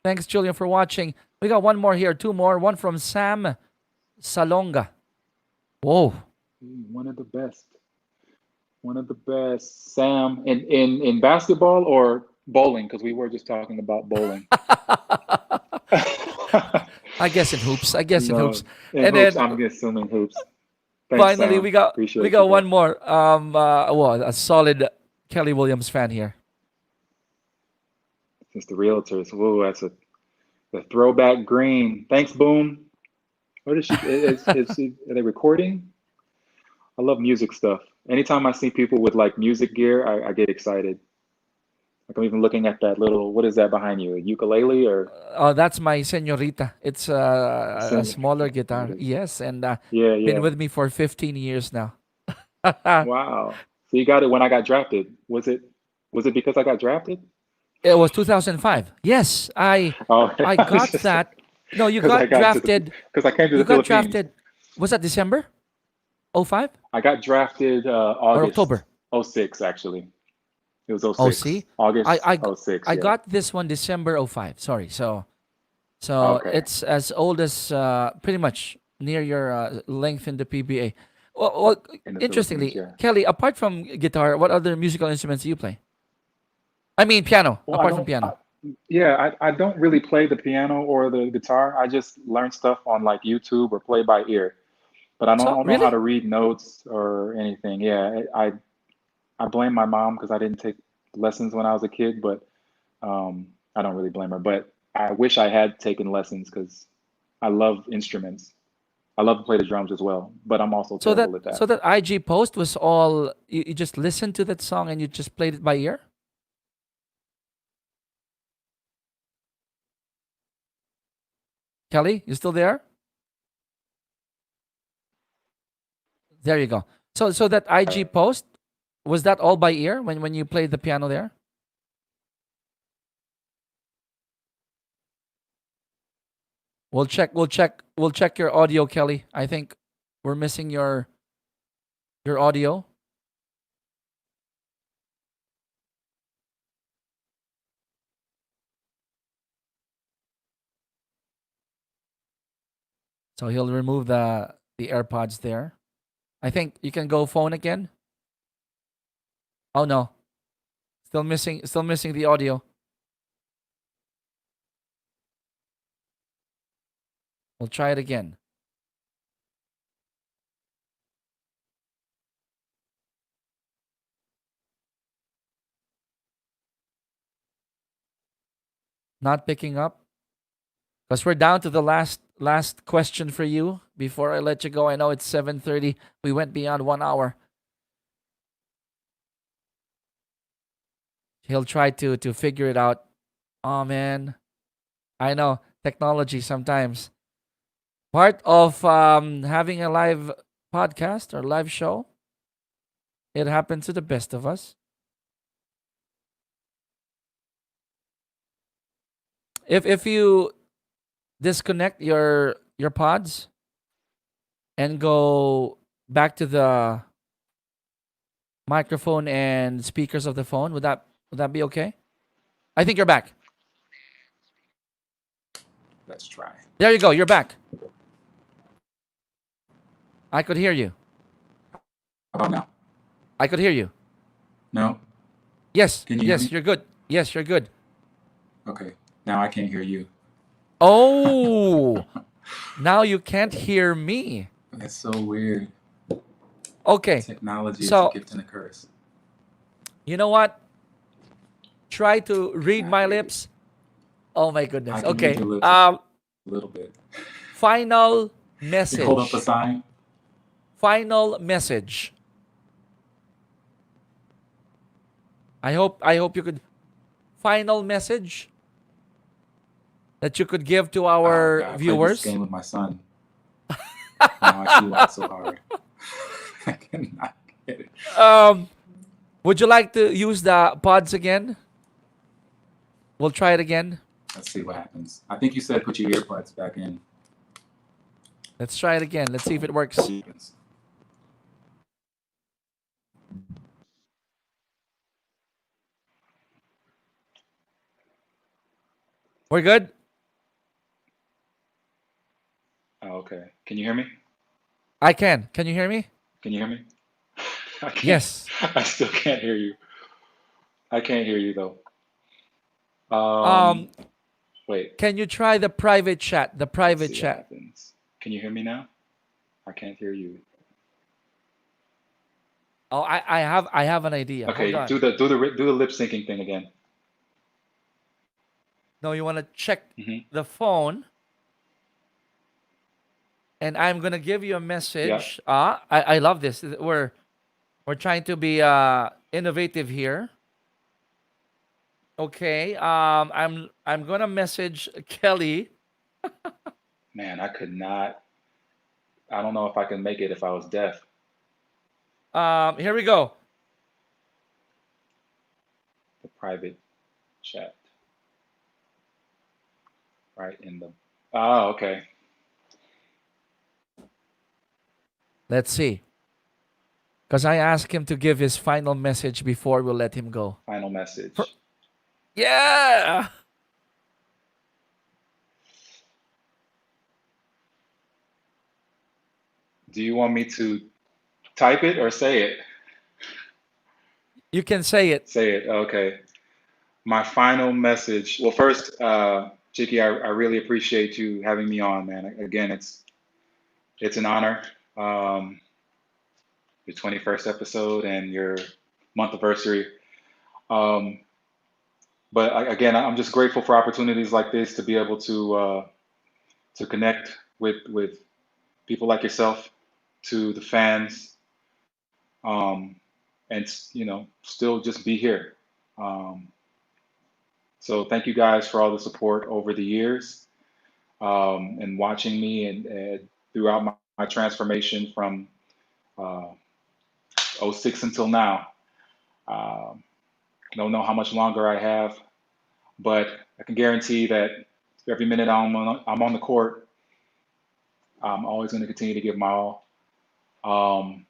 [SPEAKER 2] Thanks, Julian, for watching. We got one more here, two more. One from Sam Salonga. Whoa.
[SPEAKER 3] One of the best. One of the best. Sam, in basketball or bowling, because we were just talking about bowling.
[SPEAKER 2] I guess in hoops. I guess in hoops.
[SPEAKER 3] No, in
[SPEAKER 2] And
[SPEAKER 3] hoops,
[SPEAKER 2] then
[SPEAKER 3] I'm assuming hoops. Thanks,
[SPEAKER 2] finally,
[SPEAKER 3] Sam.
[SPEAKER 2] we
[SPEAKER 3] Appreciate you,
[SPEAKER 2] got one
[SPEAKER 3] bro.
[SPEAKER 2] more. Well, a solid Kelly Williams fan here.
[SPEAKER 3] Since the realtors. Whoa, that's the throwback green. Thanks, Boom. What is she? Are they recording? I love music stuff. Anytime I see people with like music gear, I get excited. Like I'm even looking at that little, what is that behind you? A ukulele or
[SPEAKER 2] That's my señorita. It's a
[SPEAKER 3] sing?
[SPEAKER 2] smaller
[SPEAKER 3] There it
[SPEAKER 2] guitar.
[SPEAKER 3] is.
[SPEAKER 2] Yes, and
[SPEAKER 3] Yeah,
[SPEAKER 2] been
[SPEAKER 3] yeah.
[SPEAKER 2] with me for 15 years now. It
[SPEAKER 3] Wow. So you got it when I got drafted. Was it because I got drafted?
[SPEAKER 2] was 2005. Yes,
[SPEAKER 3] Oh,
[SPEAKER 2] I
[SPEAKER 3] I was
[SPEAKER 2] got
[SPEAKER 3] just
[SPEAKER 2] that. No,
[SPEAKER 3] because I got to the
[SPEAKER 2] you
[SPEAKER 3] because I came to the
[SPEAKER 2] got
[SPEAKER 3] Philippines.
[SPEAKER 2] drafted Was that December 05
[SPEAKER 3] I got drafted
[SPEAKER 2] or
[SPEAKER 3] August
[SPEAKER 2] October?
[SPEAKER 3] '06 actually. It was
[SPEAKER 2] Oh, see,
[SPEAKER 3] '06.
[SPEAKER 2] I
[SPEAKER 3] August
[SPEAKER 2] I g-
[SPEAKER 3] '06.
[SPEAKER 2] I
[SPEAKER 3] Yeah.
[SPEAKER 2] got this one December '05. Sorry, so
[SPEAKER 3] Okay.
[SPEAKER 2] it's as old as pretty much near your length in the PBA. Well,
[SPEAKER 3] In the Philippines,
[SPEAKER 2] interestingly,
[SPEAKER 3] yeah.
[SPEAKER 2] Kelly, apart from guitar, what other musical instruments do you play? I mean, piano.
[SPEAKER 3] Well, I
[SPEAKER 2] Apart from
[SPEAKER 3] don't.
[SPEAKER 2] piano.
[SPEAKER 3] Yeah, I don't really play the piano or the guitar. I just learn stuff on like YouTube or play by ear. But I
[SPEAKER 2] So
[SPEAKER 3] don't know how
[SPEAKER 2] really?
[SPEAKER 3] to read notes or anything. Yeah, I blame my mom because I didn't take lessons when I was a kid, but I don't really blame her. But I wish I had taken lessons because I love instruments. I love to play the drums as well, but I'm also
[SPEAKER 2] So that
[SPEAKER 3] terrible at
[SPEAKER 2] so
[SPEAKER 3] that.
[SPEAKER 2] that IG post was all you just listened to that song and you just played it by ear? Kelly, you still there? There you go. So that IG post, was that all by ear when you played the piano there? We'll check your audio, Kelly. I think we're missing your audio. So he'll remove the AirPods there. I think you can go phone again. Oh no. Still missing the audio. We'll try it again. Not picking up. Because we're down to the last question for you before I let you go. I know it's 7:30. We went beyond 1 hour. He'll try to figure it out. Oh man. I know technology sometimes. Part of having a live podcast or live show. It happens to the best of us. If you disconnect your pods and go back to the microphone and speakers of the phone, would that be okay? I think you're back.
[SPEAKER 3] Let's try.
[SPEAKER 2] There you go. You're back. I could hear you.
[SPEAKER 3] How about now?
[SPEAKER 2] I could hear you.
[SPEAKER 3] No?
[SPEAKER 2] Yes.
[SPEAKER 3] Can you hear
[SPEAKER 2] Yes,
[SPEAKER 3] me?
[SPEAKER 2] you're good. Yes, you're good.
[SPEAKER 3] Okay. Now I can't hear you.
[SPEAKER 2] Oh, now you can't hear me.
[SPEAKER 3] That's so weird.
[SPEAKER 2] Okay.
[SPEAKER 3] Technology is a
[SPEAKER 2] So,
[SPEAKER 3] gift and a curse.
[SPEAKER 2] you know what? Try to read
[SPEAKER 3] Not
[SPEAKER 2] my
[SPEAKER 3] really.
[SPEAKER 2] lips. Oh my
[SPEAKER 3] I
[SPEAKER 2] goodness.
[SPEAKER 3] can read
[SPEAKER 2] Okay.
[SPEAKER 3] your lips a little bit.
[SPEAKER 2] Final
[SPEAKER 3] You hold up a
[SPEAKER 2] message.
[SPEAKER 3] sign?
[SPEAKER 2] Final message. I hope you could final message that you could give to
[SPEAKER 3] Oh
[SPEAKER 2] our
[SPEAKER 3] god, I played this
[SPEAKER 2] viewers.
[SPEAKER 3] game with my son. Now I see why it's so hard. I cannot get it.
[SPEAKER 2] Um would you like to use the pods again? We'll try it again.
[SPEAKER 3] Let's see what happens. I think you said put your earbuds back in.
[SPEAKER 2] Let's try it again. Let's see if it works.
[SPEAKER 3] Sequence.
[SPEAKER 2] We're good?
[SPEAKER 3] Oh, okay. Can you hear me?
[SPEAKER 2] I can. Can you hear me?
[SPEAKER 3] Can you hear me? I can't.
[SPEAKER 2] Yes.
[SPEAKER 3] I still can't hear you. I can't hear you though.
[SPEAKER 2] Um
[SPEAKER 3] Wait.
[SPEAKER 2] can you try the private chat? The
[SPEAKER 3] Let's
[SPEAKER 2] private
[SPEAKER 3] see what
[SPEAKER 2] chat.
[SPEAKER 3] happens. Can you hear me now? I can't hear you.
[SPEAKER 2] Oh, I have an idea. Hold
[SPEAKER 3] Okay,
[SPEAKER 2] on.
[SPEAKER 3] do the lip syncing thing again.
[SPEAKER 2] No, you want to check
[SPEAKER 3] Hmm.
[SPEAKER 2] the phone and I'm going to give you a
[SPEAKER 3] Yeah.
[SPEAKER 2] message. I love this. We're trying to be innovative here. Okay. I'm going to message Kelly.
[SPEAKER 3] Man, I could not. I don't know if I can make it if I was deaf.
[SPEAKER 2] Here we go.
[SPEAKER 3] The private chat, right in the. Oh, okay.
[SPEAKER 2] Let's see. Because I asked him to give his final message before we let him go.
[SPEAKER 3] Final message.
[SPEAKER 2] Yeah!
[SPEAKER 3] Do you want me to type it or say it?
[SPEAKER 2] You can say it.
[SPEAKER 3] Say it. Okay. My final message. Well, first, Chicky, I really appreciate you having me on, man. Again, it's an honor. Um, your 21st episode and your month anniversary. Um, but again, I'm just grateful for opportunities like this to be able to connect with people like yourself, to the fans, um, and still just be here. Um, so thank you guys for all the support over the years, and watching me and throughout my transformation from uh, '06 until now. Um, don't know how much longer I have, but I can guarantee that every minute I'm on the court, I'm always going to continue to give my all. Um,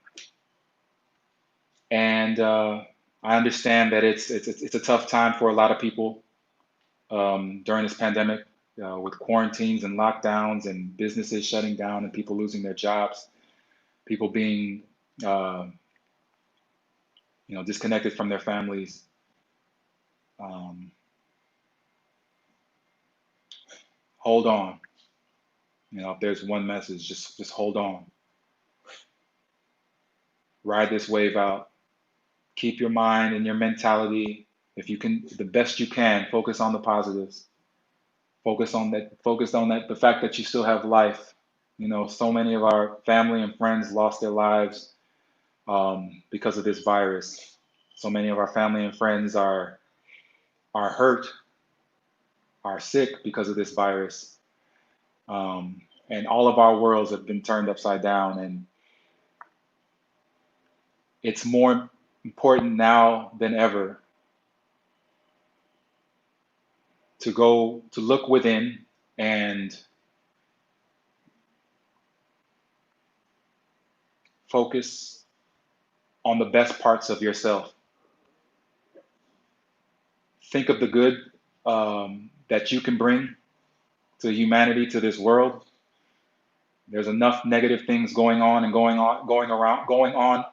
[SPEAKER 3] and I understand that it's a tough time for a lot of people during this pandemic, with quarantines and lockdowns and businesses shutting down and people losing their jobs, people being uh, disconnected from their families. Um, hold on. If there's one message, just hold on. Ride this wave out. Keep your mind and your mentality, if you can, the best you can, focus on the positives. Focus on that, the fact that you still have life. So many of our family and friends lost their lives because of this virus. So many of our family and friends are hurt, are sick because of this virus. And all of our worlds have been turned upside down. And it's more important now than ever to look within and focus on the best parts of yourself. Think of the good that you can bring to humanity, to this world. There's enough negative things going on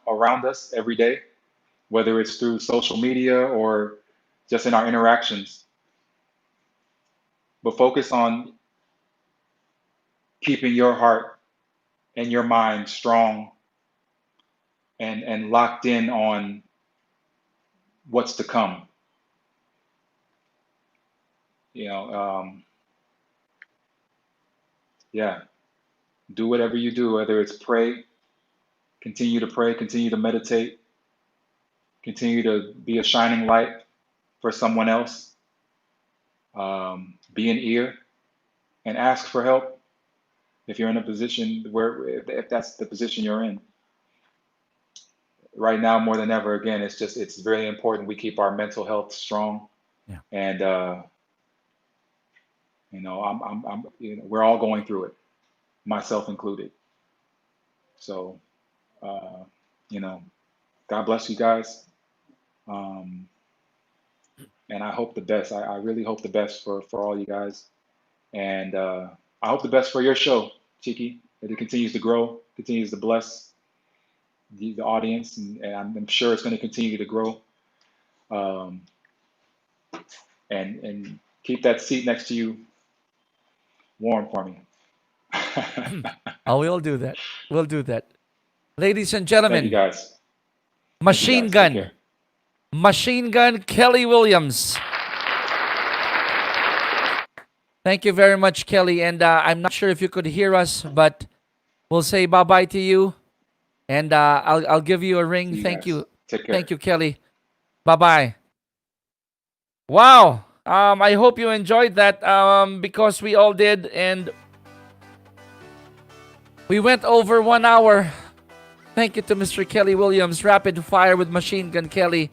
[SPEAKER 3] around us every day, whether it's through social media or just in our interactions. But focus on keeping your heart and your mind strong and locked in on what's to come. You know, yeah. Do whatever you do, whether it's pray, continue to meditate, continue to be a shining light for someone else. Be an ear and ask for help if you're in a position if that's the position you're in. Right now, more than ever, again, it's very important we keep our mental health strong.
[SPEAKER 2] Yeah.
[SPEAKER 3] And we're all going through it, myself included. So, uh, you know, God bless you guys. Um, and I hope the best. I really hope the best for all you guys. And I hope the best for your show, Chiki, that it continues to grow, continues to bless the audience, and I'm sure it's going to continue to grow. Um, and keep that seat next to you warm for me.
[SPEAKER 2] I will do that. We'll do that. Ladies and
[SPEAKER 3] Thank you
[SPEAKER 2] gentlemen,
[SPEAKER 3] guys. Thank you
[SPEAKER 2] Machine
[SPEAKER 3] guys. Take
[SPEAKER 2] Gun.
[SPEAKER 3] care.
[SPEAKER 2] Machine Gun Kelly Williams. Thank you very much, Kelly. And I'm not sure if you could hear us, but we'll say bye-bye to you. And I'll give you a ring.
[SPEAKER 3] See you
[SPEAKER 2] Thank
[SPEAKER 3] guys.
[SPEAKER 2] you.
[SPEAKER 3] Take care.
[SPEAKER 2] Thank you, Kelly. Bye-bye. Wow. I hope you enjoyed that because we all did. And we went over 1 hour. Thank you to Mr. Kelly Williams. Rapid Fire with Machine Gun Kelly.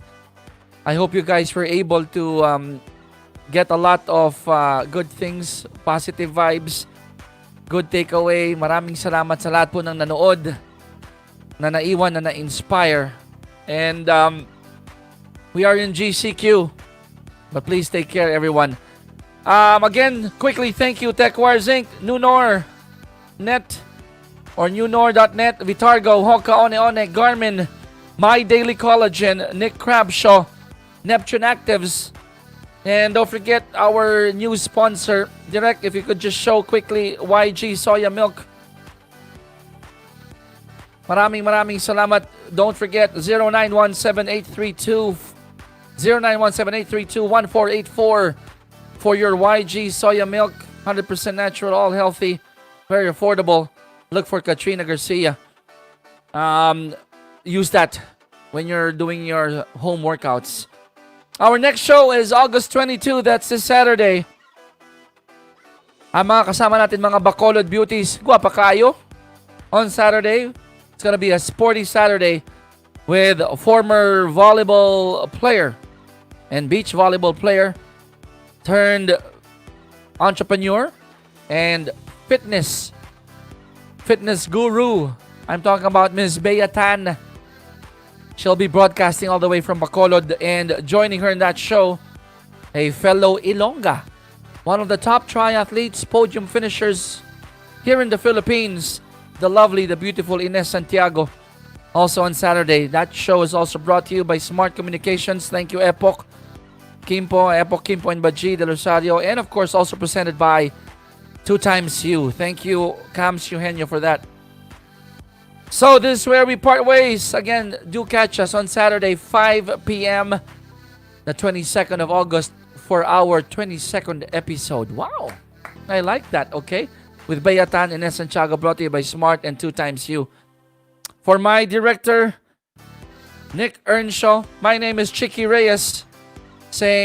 [SPEAKER 2] I hope you guys were able to get a lot of good things, positive vibes, good takeaway. Maraming salamat sa lahat po ng nanood. na naiwan, na na-inspire. And we are in GCQ. But please take care, everyone. Again, quickly, thank you, TechWars Inc., Nunor.net or Nunor.net, Vitargo, Hoka One One, Garmin, My Daily Collagen, Nick Crabshaw, Neptune Actives, and don't forget our new sponsor, Direct, if you could just show quickly YG Soya Milk. Maraming salamat. Don't forget 0917-832-1484 for your YG Soya Milk. 100% natural, all healthy, very affordable. Look for Katrina Garcia. Use that when you're doing your home workouts. Our next show is August 22. That's this Saturday. Ang mga kasama natin, mga Bacolod Beauties. Guwapa kayo. On Saturday, it's gonna be a sporty Saturday with a former volleyball player and beach volleyball player turned entrepreneur and fitness guru. I'm talking about Ms. Bea Tan. She'll be broadcasting all the way from Bacolod, and joining her in that show, a fellow Ilongga, one of the top triathletes, podium finishers here in the Philippines, the lovely, the beautiful Ines Santiago. Also on Saturday, that show is also brought to you by Smart Communications. Thank you, Epoch Kimpo and Baji de Rosario, and of course also presented by 2XU. Thank you, Cams Eugenio, for that. So this is where we part ways. Again, do catch us on Saturday, 5 p.m., the 22nd of August, for our 22nd episode. Wow! I like that, okay? With Bea Tan and Santiago, brought to you by Smart and 2XU. For my director, Nick Earnshaw, my name is Chicky Reyes, saying